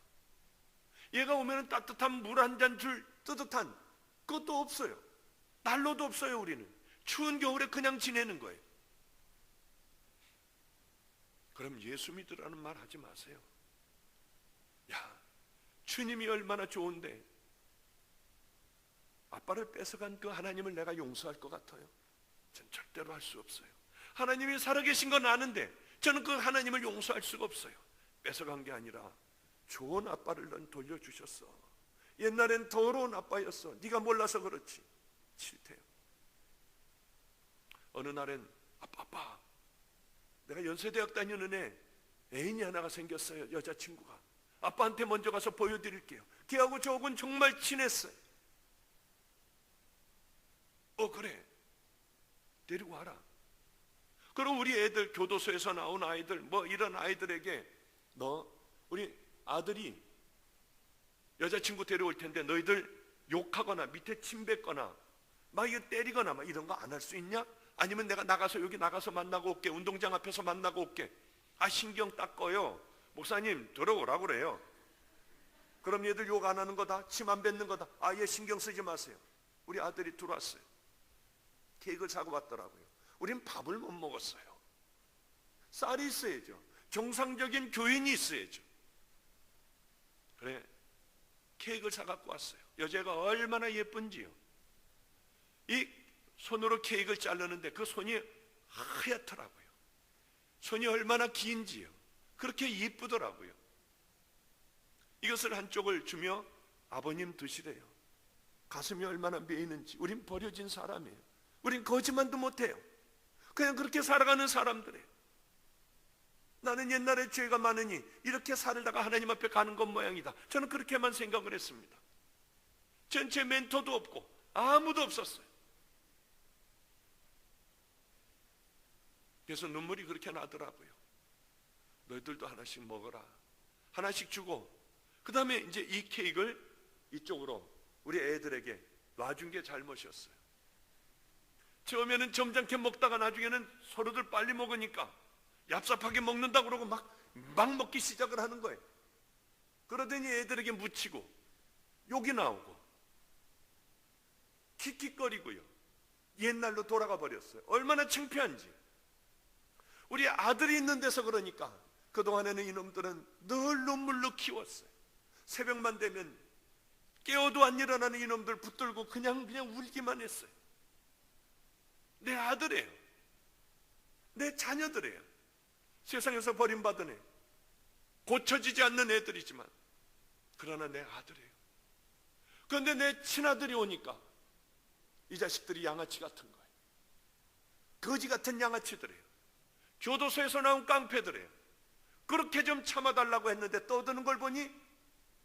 얘가 오면 따뜻한 물 한 잔 줄 뜨뜻한 그것도 없어요. 난로도 없어요. 우리는 추운 겨울에 그냥 지내는 거예요. 그럼 예수 믿으라는 말 하지 마세요. 야, 주님이 얼마나 좋은데 아빠를 뺏어간 그 하나님을 내가 용서할 것 같아요? 전 절대로 할 수 없어요. 하나님이 살아계신 건 아는데 저는 그 하나님을 용서할 수가 없어요. 뺏어간 게 아니라 좋은 아빠를 넌 돌려주셨어. 옛날엔 더러운 아빠였어. 네가 몰라서 그렇지. 싫대요. 어느 날엔 아빠, 내가 연세대학 다니는 애 애인이 하나가 생겼어요. 여자친구가. 아빠한테 먼저 가서 보여드릴게요. 걔하고 저하고는 정말 친했어요. 그래, 데리고 와라. 그럼 우리 애들, 교도소에서 나온 아이들, 뭐 이런 아이들에게 우리 아들이 여자친구 데려올 텐데 너희들 욕하거나 밑에 침 뱉거나 막 이거 때리거나 막 이런 거 안 할 수 있냐? 아니면 내가 여기 나가서 만나고 올게. 운동장 앞에서 만나고 올게. 신경 딱 꺼요. 목사님 들어오라고 그래요. 그럼 얘들 욕 안 하는 거다, 침 안 뱉는 거다, 얘 신경 쓰지 마세요. 우리 아들이 들어왔어요. 케이크를 사고 왔더라고요. 우린 밥을 못 먹었어요. 쌀이 있어야죠. 정상적인 교인이 있어야죠. 그래, 케이크를 사갖고 왔어요. 여자가 얼마나 예쁜지요. 이 손으로 케이크를 자르는데 그 손이 하얗더라고요. 손이 얼마나 긴지요. 그렇게 이쁘더라고요. 이것을 한쪽을 주며 아버님 드시래요. 가슴이 얼마나 메이는지. 우린 버려진 사람이에요. 우린 거짓말도 못해요. 그냥 그렇게 살아가는 사람들이에요. 나는 옛날에 죄가 많으니 이렇게 살다가 하나님 앞에 가는 것 모양이다. 저는 그렇게만 생각을 했습니다. 전체 멘토도 없고 아무도 없었어요. 그래서 눈물이 그렇게 나더라고요. 너희들도 하나씩 먹어라. 하나씩 주고, 그 다음에 이제 이 케이크를 이쪽으로 우리 애들에게 놔준 게 잘못이었어요. 처음에는 점잖게 먹다가 나중에는 서로들 빨리 먹으니까 얍삽하게 먹는다고 그러고 막 먹기 시작을 하는 거예요. 그러더니 애들에게 묻히고 욕이 나오고 킥킥거리고요. 옛날로 돌아가 버렸어요. 얼마나 창피한지. 우리 아들이 있는 데서 그러니까 그동안에는 이놈들은 늘 눈물로 키웠어요. 새벽만 되면 깨워도 안 일어나는 이놈들 붙들고 그냥 울기만 했어요. 내 아들이에요. 내 자녀들이에요. 세상에서 버림받은 애, 고쳐지지 않는 애들이지만 그러나 내 아들이에요. 그런데 내 친아들이 오니까 이 자식들이 양아치 같은 거예요. 거지 같은 양아치들이에요. 교도소에서 나온 깡패들이에요. 그렇게 좀 참아달라고 했는데 떠드는 걸 보니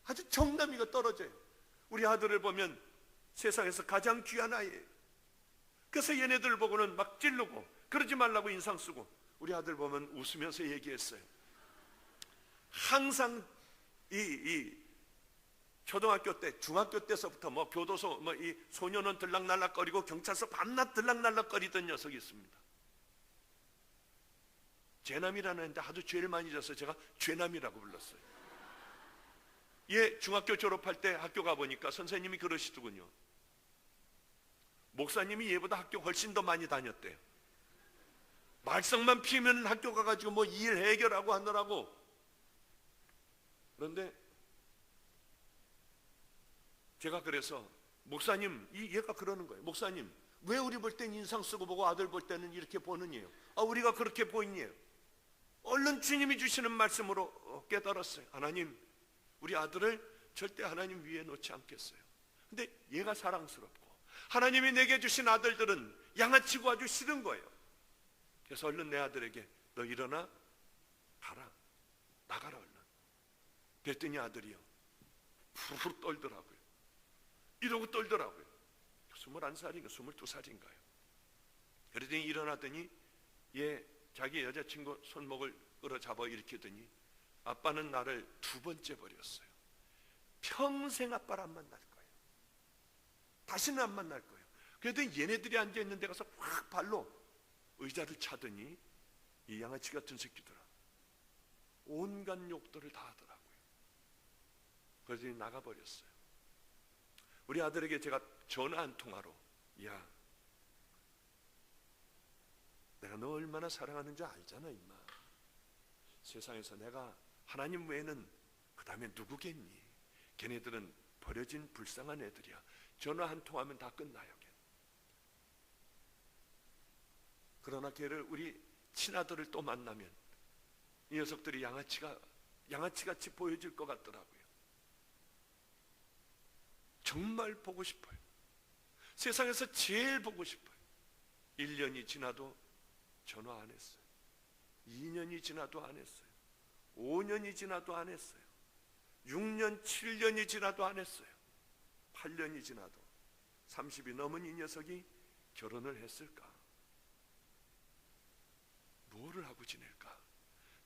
아주 정남이가 떨어져요. 우리 아들을 보면 세상에서 가장 귀한 아이예요. 그래서 얘네들 보고는 막 찌르고 그러지 말라고 인상 쓰고, 우리 아들 보면 웃으면서 얘기했어요. 항상 이 초등학교 때, 중학교 때서부터 뭐 교도소 이 소년원 들락날락거리고 경찰서 밤낮 들락날락거리던 녀석이 있습니다. 죄남이라는 애인데 하도 죄를 많이 져서 제가 죄남이라고 불렀어요. 얘 중학교 졸업할 때 학교 가보니까 선생님이 그러시더군요. 목사님이 얘보다 학교 훨씬 더 많이 다녔대요. 말썽만 피우면 학교 가가지고 뭐 일 해결하고 하느라고. 그런데 제가 그래서 목사님, 얘가 그러는 거예요. 목사님, 왜 우리 볼 땐 인상 쓰고 보고 아들 볼 때는 이렇게 보느니요? 우리가 그렇게 보이니요? 얼른 주님이 주시는 말씀으로 깨달았어요. 하나님, 우리 아들을 절대 하나님 위에 놓지 않겠어요. 근데 얘가 사랑스럽고 하나님이 내게 주신 아들들은 양아치고 아주 싫은 거예요. 그래서 얼른 내 아들에게 너 일어나 가라, 나가라 얼른. 그랬더니 아들이요 푸르르 떨더라고요. 이러고 떨더라고요. 21살인가 22살인가요. 그러더니 일어나더니 얘 자기 여자친구 손목을 끌어잡아 일으키더니 아빠는 나를 2번째 버렸어요. 평생 아빠를 안 만날 거예요. 다시는 안 만날 거예요. 그랬더니 얘네들이 앉아있는 데 가서 확 발로 의자를 차더니 이 양아치 같은 새끼들아 온갖 욕들을 다 하더라고요. 그러더니 나가버렸어요. 우리 아들에게 제가 전화 한 통화로, 야, 내가 너 얼마나 사랑하는 줄 알잖아 임마. 세상에서 내가 하나님 외에는 그 다음에 누구겠니? 걔네들은 버려진 불쌍한 애들이야. 전화 한 통하면 다 끝나요. 걔. 그러나 걔를 우리 친아들을 또 만나면 이 녀석들이 양아치같이 보여질 것 같더라고요. 정말 보고 싶어요. 세상에서 제일 보고 싶어요. 1년이 지나도 전화 안 했어요. 2년이 지나도 안 했어요. 5년이 지나도 안 했어요. 6년, 7년이 지나도 안 했어요. 8년이 지나도 30이 넘은 이 녀석이 결혼을 했을까? 뭐를 하고 지낼까?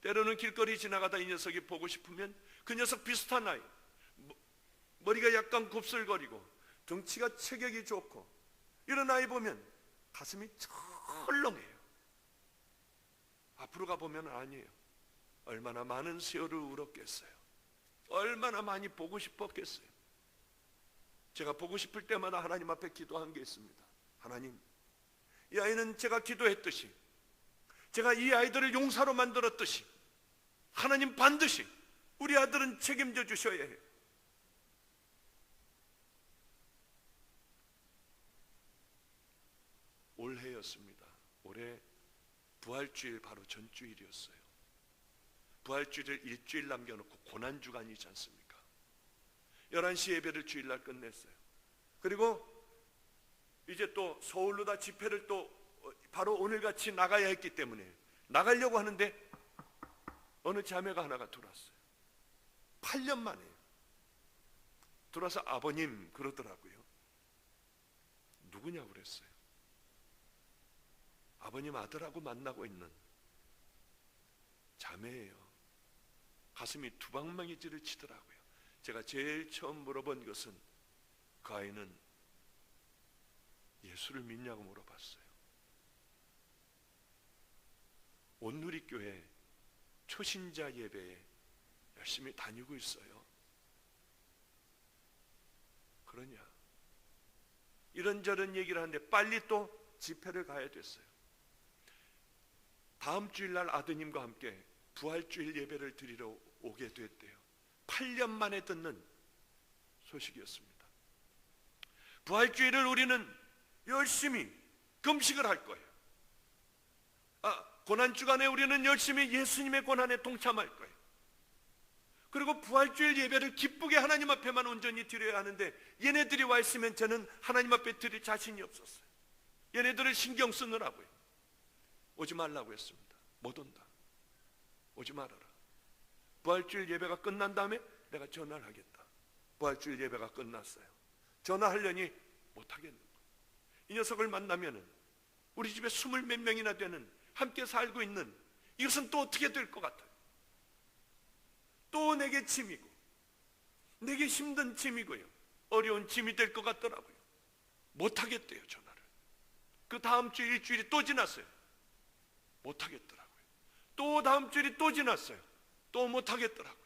때로는 길거리 지나가다 이 녀석이 보고 싶으면 그 녀석 비슷한 아이, 머리가 약간 곱슬거리고 덩치가 체격이 좋고 이런 아이 보면 가슴이 철렁해요. 앞으로 가보면 아니에요. 얼마나 많은 세월을 울었겠어요. 얼마나 많이 보고 싶었겠어요. 제가 보고 싶을 때마다 하나님 앞에 기도한 게 있습니다. 하나님, 이 아이는 제가 기도했듯이, 제가 이 아이들을 용사로 만들었듯이 하나님 반드시 우리 아들은 책임져 주셔야 해요. 올해였습니다. 올해 부활주일 바로 전주일이었어요. 부활주일을 일주일 남겨놓고 고난주간이지 않습니까? 11시 예배를 주일날 끝냈어요. 그리고 이제 또 서울로 다 집회를 또 바로 오늘같이 나가야 했기 때문에 나가려고 하는데 어느 자매가 하나가 들어왔어요. 8년 만에 들어와서 아버님 그러더라고요. 누구냐고 그랬어요. 아버님 아들하고 만나고 있는 자매예요. 가슴이 두방망이질을 치더라고요. 제가 제일 처음 물어본 것은 그 아이는 예수를 믿냐고 물어봤어요. 온누리교회 초신자 예배에 열심히 다니고 있어요. 그러냐? 이런저런 얘기를 하는데 빨리 또 집회를 가야 됐어요. 다음 주일날 아드님과 함께 부활주일 예배를 드리러 오게 됐대요. 8년 만에 듣는 소식이었습니다. 부활주일을 우리는 열심히 금식을 할 거예요. 고난주간에 우리는 열심히 예수님의 고난에 동참할 거예요. 그리고 부활주일 예배를 기쁘게 하나님 앞에만 온전히 드려야 하는데 얘네들이 와 있으면 저는 하나님 앞에 드릴 자신이 없었어요. 얘네들을 신경 쓰느라고요. 오지 말라고 했습니다. 못 온다. 오지 말아라. 부활주일 예배가 끝난 다음에 내가 전화를 하겠다. 부활주일 예배가 끝났어요. 전화하려니 못하겠는 거예요. 이 녀석을 만나면은 우리 집에 20몇 명이나 되는 함께 살고 있는 이것은 또 어떻게 될 것 같아요. 또 내게 짐이고 내게 힘든 짐이고요. 어려운 짐이 될 것 같더라고요. 못하겠대요. 전화를. 그 다음 주 일주일이 또 지났어요. 못하겠더라고요. 또 다음 주일이 또 지났어요. 또 못하겠더라고요.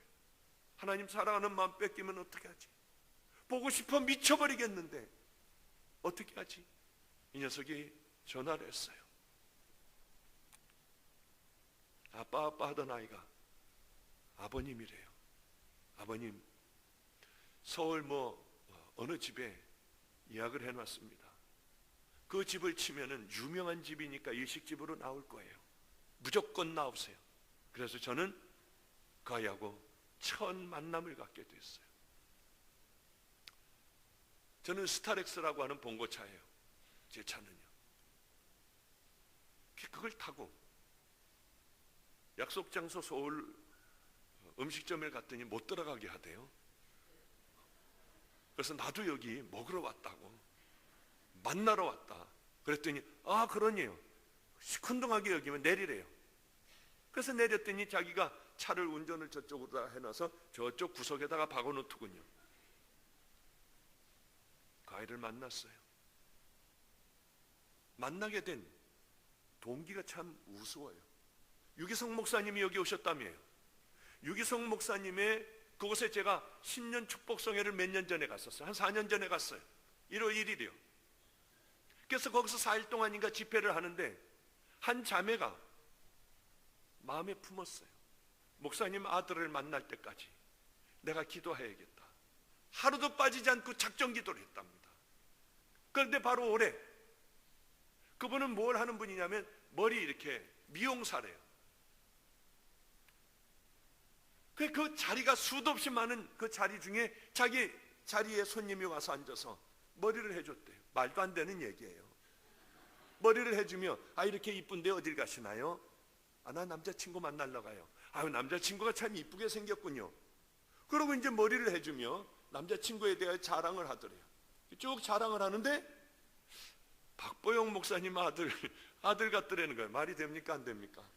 하나님 사랑하는 마음 뺏기면 어떻게 하지? 보고 싶어 미쳐버리겠는데 어떻게 하지? 이 녀석이 전화를 했어요. 아빠 하던 아이가 아버님이래요. 아버님, 서울 어느 집에 예약을 해놨습니다. 그 집을 치면은 유명한 집이니까 일식집으로 나올 거예요. 무조건 나오세요. 그래서 저는 그 아이하고 첫 만남을 갖게 됐어요. 저는 스타렉스라고 하는 봉고차예요. 제 차는요. 그걸 타고 약속 장소 서울 음식점에 갔더니 못 들어가게 하대요. 그래서 나도 여기 먹으러 왔다고, 만나러 왔다. 그랬더니 그러니요. 시큰둥하게 여기면 내리래요. 그래서 내렸더니 자기가 차를 운전을 저쪽으로 해놔서 저쪽 구석에다가 박아놓더군요. 그 아이를 만났어요. 만나게 된 동기가 참 우스워요. 유기성 목사님이 여기 오셨다며요. 유기성 목사님의 그곳에 제가 신년 축복성회를 몇 년 전에 갔었어요. 한 4년 전에 갔어요. 1월 1일이요. 그래서 거기서 4일 동안인가 집회를 하는데 한 자매가 마음에 품었어요. 목사님 아들을 만날 때까지 내가 기도해야겠다. 하루도 빠지지 않고 작정 기도를 했답니다. 그런데 바로 올해 그분은 뭘 하는 분이냐면 머리 이렇게 미용사래요. 그 자리가 수도 없이 많은 그 자리 중에 자기 자리에 손님이 와서 앉아서 머리를 해줬대요. 말도 안 되는 얘기예요. 머리를 해주며 이렇게 이쁜데 어딜 가시나요? 나 남자친구 만나러 가요. 아유, 남자친구가 참 이쁘게 생겼군요. 그러고 이제 머리를 해주며 남자친구에 대해 자랑을 하더래요. 쭉 자랑을 하는데 박보영 목사님 아들 같더라는 거예요. 말이 됩니까 안 됩니까?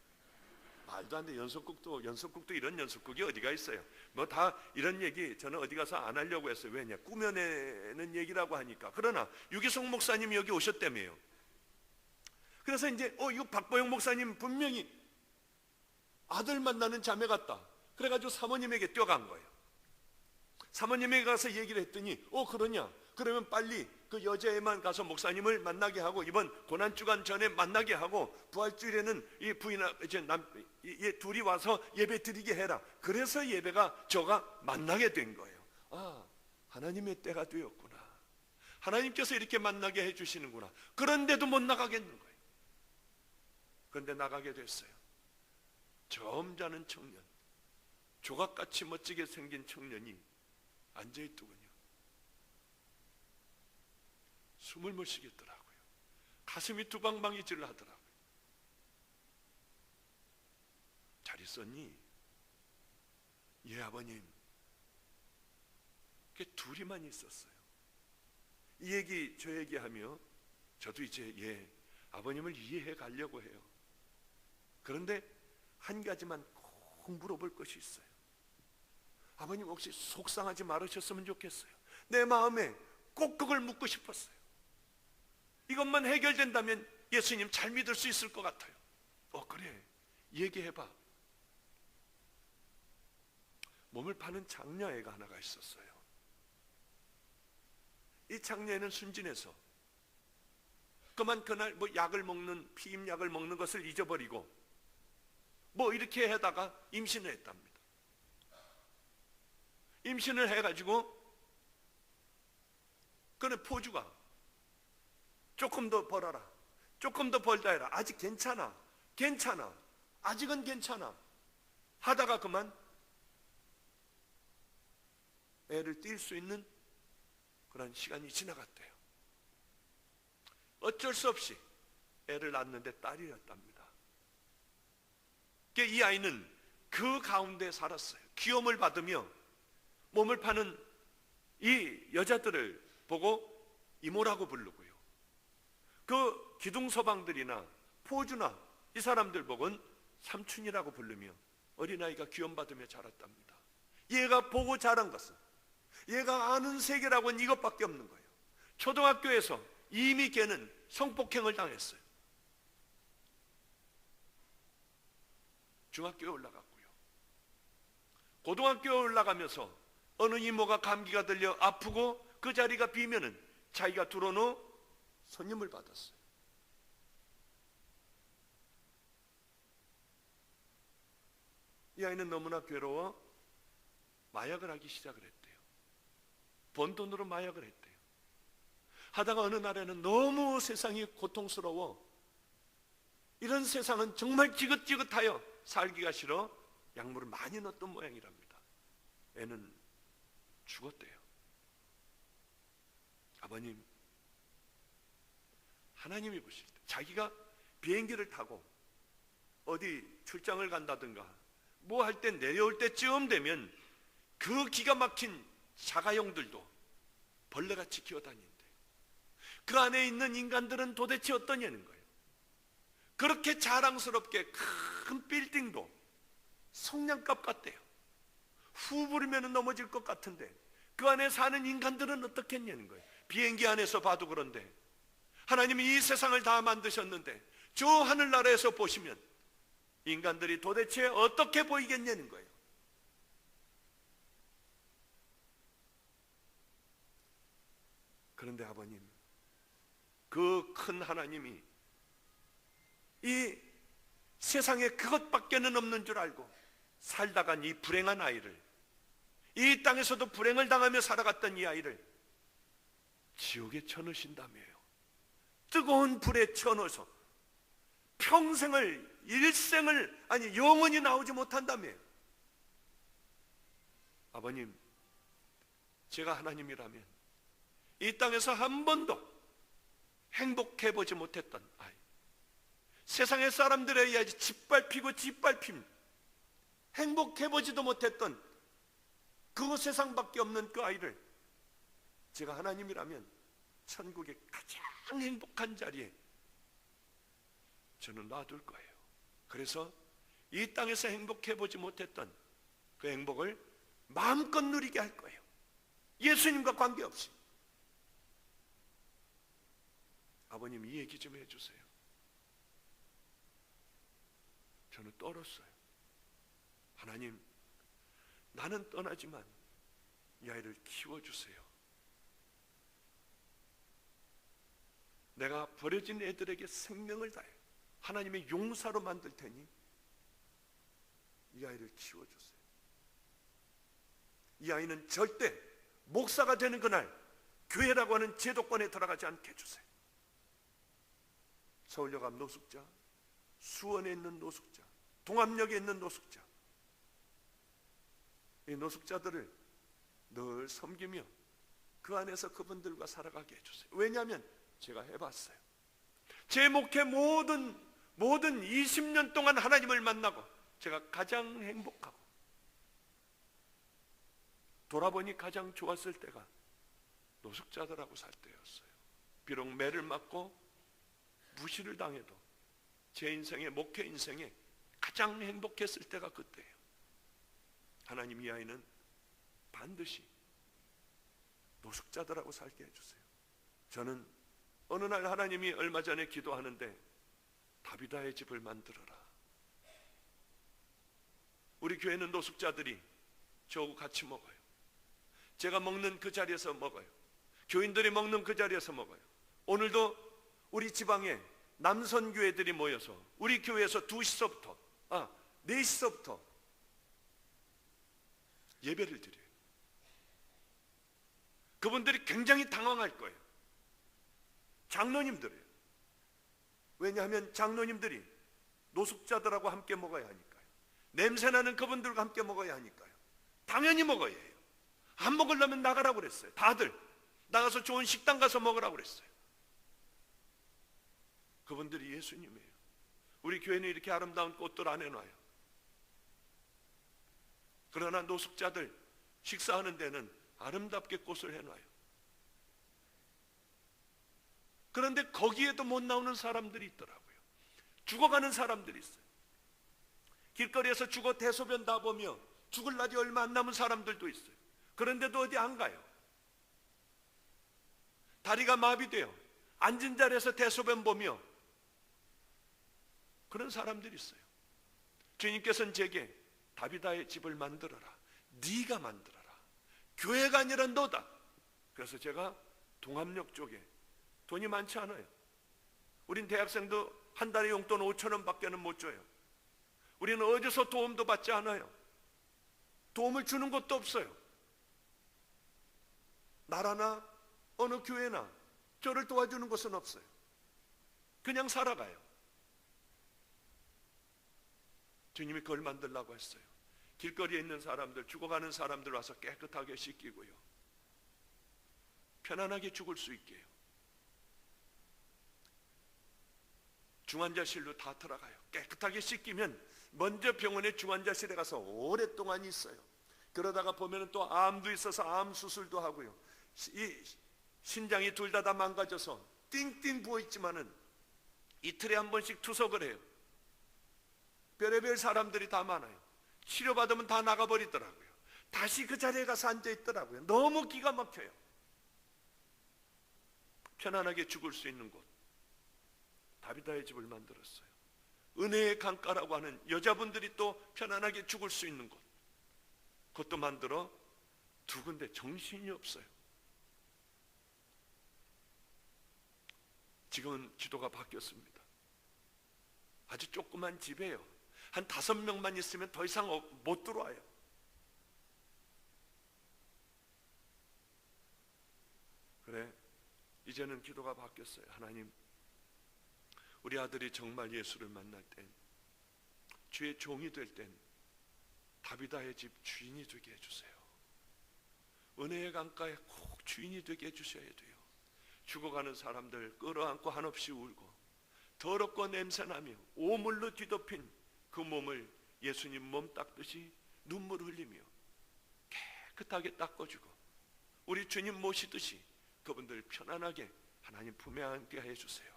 말도 안 돼. 연속국도 이런 연속국이 어디가 있어요. 뭐 다 이런 얘기 저는 어디 가서 안 하려고 했어요. 왜냐, 꾸며내는 얘기라고 하니까. 그러나 유기성 목사님이 여기 오셨다며요. 그래서 이제 이거 박보영 목사님 분명히 아들 만나는 자매 같다. 그래가지고 사모님에게 뛰어간 거예요. 사모님에게 가서 얘기를 했더니 그러냐, 그러면 빨리 그 여자애만 가서 목사님을 만나게 하고 이번 고난주간 전에 만나게 하고 부활주일에는 이 부인아 둘이 와서 예배 드리게 해라. 그래서 예배가 저가 만나게 된 거예요. 아, 하나님의 때가 되었구나. 하나님께서 이렇게 만나게 해주시는구나. 그런데도 못 나가겠는 거예요. 그런데 나가게 됐어요. 점잖은 청년, 조각같이 멋지게 생긴 청년이 앉아있더군요. 숨을 못 쉬겠더라고요. 가슴이 두방방이질 하더라고요. 잘 있었니? 예, 아버님. 그게 둘이만 있었어요. 이 얘기 저 얘기하며 저도 이제 아버님을 이해해 가려고 해요. 그런데 한 가지만 꼭 물어볼 것이 있어요. 아버님 혹시 속상하지 말으셨으면 좋겠어요. 내 마음에 꼭 그걸 묻고 싶었어요. 이것만 해결된다면 예수님 잘 믿을 수 있을 것 같아요. 그래, 얘기해봐. 몸을 파는 장녀애가 하나가 있었어요. 이 장녀애는 순진해서 그날 약을 먹는, 피임약을 먹는 것을 잊어버리고 이렇게 하다가 임신을 했답니다. 임신을 해가지고 그는 포주가 조금 더 벌어라, 조금 더 벌다 해라, 아직 괜찮아, 아직은 괜찮아 하다가 그만 애를 띨 수 있는 그런 시간이 지나갔대요. 어쩔 수 없이 애를 낳았는데 딸이었답니다. 이 아이는 그 가운데 살았어요. 귀염을 받으며 몸을 파는 이 여자들을 보고 이모라고 부르고요. 그 기둥서방들이나 포주나 이 사람들 보고는 삼촌이라고 부르며 어린아이가 귀염받으며 자랐답니다. 얘가 보고 자란 것은, 얘가 아는 세계라고는 이것밖에 없는 거예요. 초등학교에서 이미 걔는 성폭행을 당했어요. 중학교에 올라갔고요. 고등학교에 올라가면서 어느 이모가 감기가 들려 아프고 그 자리가 비면은 자기가 들어놓은 손님을 받았어요. 이 아이는 너무나 괴로워 마약을 하기 시작을 했대요. 번 돈으로 마약을 했대요. 하다가 어느 날에는 너무 세상이 고통스러워, 이런 세상은 정말 지긋지긋하여 살기가 싫어 약물을 많이 넣었던 모양이랍니다. 애는 죽었대요. 아버님, 하나님이 보실 때 자기가 비행기를 타고 어디 출장을 간다든가 뭐 할 때 내려올 때쯤 되면 그 기가 막힌 자가용들도 벌레같이 기어다닌대. 그 안에 있는 인간들은 도대체 어떠냐는 거예요. 그렇게 자랑스럽게 큰 빌딩도 성냥갑 같대요. 후 부르면 넘어질 것 같은데 그 안에 사는 인간들은 어떻겠냐는 거예요. 비행기 안에서 봐도 그런데 하나님이 이 세상을 다 만드셨는데 저 하늘나라에서 보시면 인간들이 도대체 어떻게 보이겠냐는 거예요. 그런데 아버님, 그 큰 하나님이 이 세상에 그것밖에는 없는 줄 알고 살다간 이 불행한 아이를, 이 땅에서도 불행을 당하며 살아갔던 이 아이를 지옥에 쳐넣으신다며요. 뜨거운 불에 쳐넣어서 평생을, 일생을, 아니 영원히 나오지 못한다며요. 아버님, 제가 하나님이라면 이 땅에서 한 번도 행복해보지 못했던 아이, 세상의 사람들에 의해 짓밟히고 짓밟힘, 행복해보지도 못했던 그 세상밖에 없는 그 아이를 제가 하나님이라면 천국의 가장 행복한 자리에 저는 놔둘 거예요. 그래서 이 땅에서 행복해보지 못했던 그 행복을 마음껏 누리게 할 거예요. 예수님과 관계없이. 아버님, 이 얘기 좀 해주세요. 저는 떨었어요. 하나님, 나는 떠나지만 이 아이를 키워주세요. 내가 버려진 애들에게 생명을 다해 하나님의 용사로 만들 테니 이 아이를 키워주세요. 이 아이는 절대 목사가 되는 그날 교회라고 하는 제도권에 들어가지 않게 해주세요. 서울역 앞 노숙자, 수원에 있는 노숙자, 동암역에 있는 노숙자, 이 노숙자들을 늘 섬기며 그 안에서 그분들과 살아가게 해주세요. 왜냐하면 제가 해봤어요. 제 목회 모든 20년 동안 하나님을 만나고 제가 가장 행복하고 돌아보니 가장 좋았을 때가 노숙자들하고 살 때였어요. 비록 매를 맞고 무시를 당해도 제 인생의 목회 인생에 가장 행복했을 때가 그때예요. 하나님, 이 아이는 반드시 노숙자들하고 살게 해주세요. 저는 어느 날 하나님이 얼마 전에 기도하는데 다비다의 집을 만들어라. 우리 교회는 노숙자들이 저하고 같이 먹어요. 제가 먹는 그 자리에서 먹어요. 교인들이 먹는 그 자리에서 먹어요. 오늘도 우리 지방에 남선교회들이 모여서 우리 교회에서 4시서부터 예배를 드려요. 그분들이 굉장히 당황할 거예요. 장로님들이에요. 왜냐하면 장로님들이 노숙자들하고 함께 먹어야 하니까요. 냄새나는 그분들과 함께 먹어야 하니까요. 당연히 먹어야 해요. 안 먹으려면 나가라고 그랬어요. 다들 나가서 좋은 식당 가서 먹으라고 그랬어요. 그분들이 예수님이에요. 우리 교회는 이렇게 아름다운 꽃들 안 해놔요. 그러나 노숙자들 식사하는 데는 아름답게 꽃을 해놔요. 그런데 거기에도 못 나오는 사람들이 있더라고요. 죽어가는 사람들이 있어요. 길거리에서 죽어 대소변 다 보며 죽을 날이 얼마 안 남은 사람들도 있어요. 그런데도 어디 안 가요. 다리가 마비돼요. 앉은 자리에서 대소변 보며 그런 사람들이 있어요. 주님께서는 제게 다비다의 집을 만들어라. 네가 만들어라. 교회가 아니라 너다. 그래서 제가 동암역 쪽에 돈이 많지 않아요. 우린 대학생도 한 달에 용돈 5,000원 밖에는 못 줘요. 우리는 어디서 도움도 받지 않아요. 도움을 주는 것도 없어요. 나라나 어느 교회나 저를 도와주는 것은 없어요. 그냥 살아가요. 주님이 그걸 만들라고 했어요. 길거리에 있는 사람들, 죽어가는 사람들 와서 깨끗하게 씻기고요. 편안하게 죽을 수 있게 해요. 중환자실로 다 들어가요. 깨끗하게 씻기면 먼저 병원에 중환자실에 가서 오랫동안 있어요. 그러다가 보면 또 암도 있어서 암 수술도 하고요. 이 신장이 둘 다 망가져서 띵띵 부어있지만은 이틀에 한 번씩 투석을 해요. 별의별 사람들이 다 많아요. 치료받으면 다 나가버리더라고요. 다시 그 자리에 가서 앉아있더라고요. 너무 기가 막혀요. 편안하게 죽을 수 있는 곳, 다비다의 집을 만들었어요. 은혜의 강가라고 하는 여자분들이 또 편안하게 죽을 수 있는 곳, 그것도 만들어 두 군데. 정신이 없어요. 지금은 기도가 바뀌었습니다. 아주 조그만 집이에요. 한 5명만 있으면 더 이상 못 들어와요. 그래, 이제는 기도가 바뀌었어요. 하나님, 우리 아들이 정말 예수를 만날 땐, 주의 종이 될 땐 다비다의 집 주인이 되게 해주세요. 은혜의 강가에 꼭 주인이 되게 해주셔야 돼요. 죽어가는 사람들 끌어안고 한없이 울고 더럽고 냄새나며 오물로 뒤덮인 그 몸을 예수님 몸 닦듯이 눈물 흘리며 깨끗하게 닦아주고, 우리 주님 모시듯이 그분들 편안하게 하나님 품에 안게 해주세요.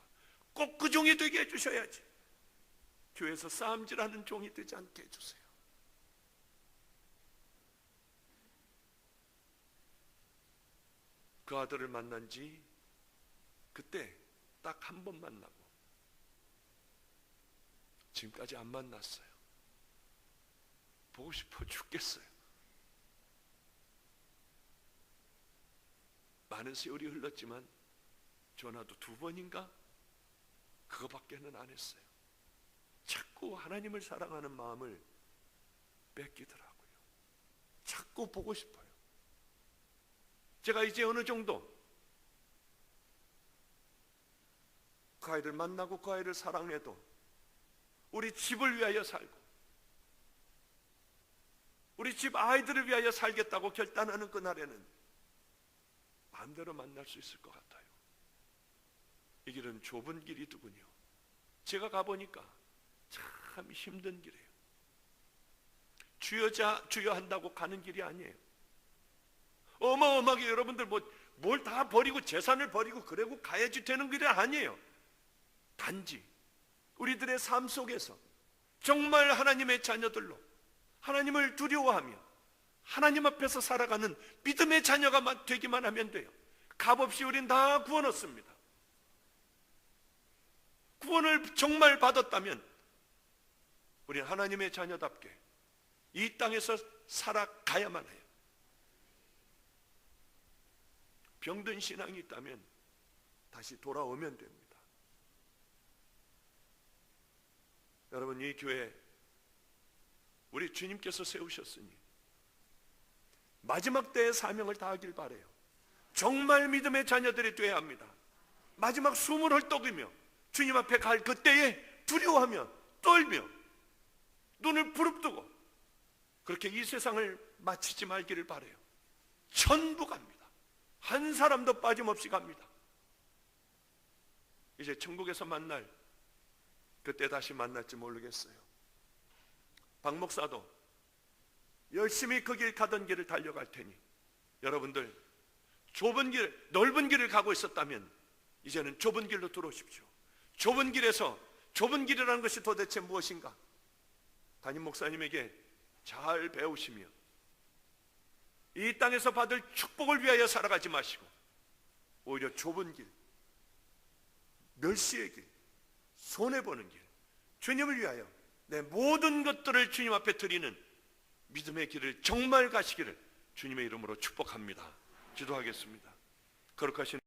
꼭 그 종이 되게 해주셔야지. 교회에서 싸움질하는 종이 되지 않게 해주세요. 그 아들을 만난 지 그때 딱 한 번 만나고 지금까지 안 만났어요. 보고 싶어 죽겠어요. 많은 세월이 흘렀지만 전화도 2번인가? 그거밖에는 안 했어요. 자꾸 하나님을 사랑하는 마음을 뺏기더라고요. 자꾸 보고 싶어요. 제가 이제 어느 정도 그 아이를 만나고 그 아이를 사랑해도 우리 집을 위하여 살고 우리 집 아이들을 위하여 살겠다고 결단하는 그날에는 마음대로 만날 수 있을 것 같아요. 이 길은 좁은 길이더군요. 제가 가보니까 참 힘든 길이에요. 주여 한다고 가는 길이 아니에요. 어마어마하게 여러분들 뭘 다 버리고 재산을 버리고 그러고 가야지 되는 길이 아니에요. 단지 우리들의 삶 속에서 정말 하나님의 자녀들로 하나님을 두려워하며 하나님 앞에서 살아가는 믿음의 자녀가 되기만 하면 돼요. 값없이 우린 다 구원 얻습니다. 구원을 정말 받았다면 우리는 하나님의 자녀답게 이 땅에서 살아가야만 해요. 병든 신앙이 있다면 다시 돌아오면 됩니다. 여러분, 이 교회 우리 주님께서 세우셨으니 마지막 때의 사명을 다하길 바라요. 정말 믿음의 자녀들이 되어야 합니다. 마지막 숨을 헐떡이며 주님 앞에 갈 그때에 두려워하며 떨며 눈을 부릅뜨고 그렇게 이 세상을 마치지 말기를 바라요. 전부 갑니다. 한 사람도 빠짐없이 갑니다. 이제 천국에서 만날 그때 다시 만날지 모르겠어요. 박 목사도 열심히 그 길 가던 길을 달려갈 테니 여러분들 좁은 길, 넓은 길을 가고 있었다면 이제는 좁은 길로 들어오십시오. 좁은 길에서 좁은 길이라는 것이 도대체 무엇인가? 담임 목사님에게 잘 배우시며 이 땅에서 받을 축복을 위하여 살아가지 마시고 오히려 좁은 길, 멸시의 길, 손해보는 길, 주님을 위하여 내 모든 것들을 주님 앞에 드리는 믿음의 길을 정말 가시기를 주님의 이름으로 축복합니다. 기도하겠습니다. 거룩하신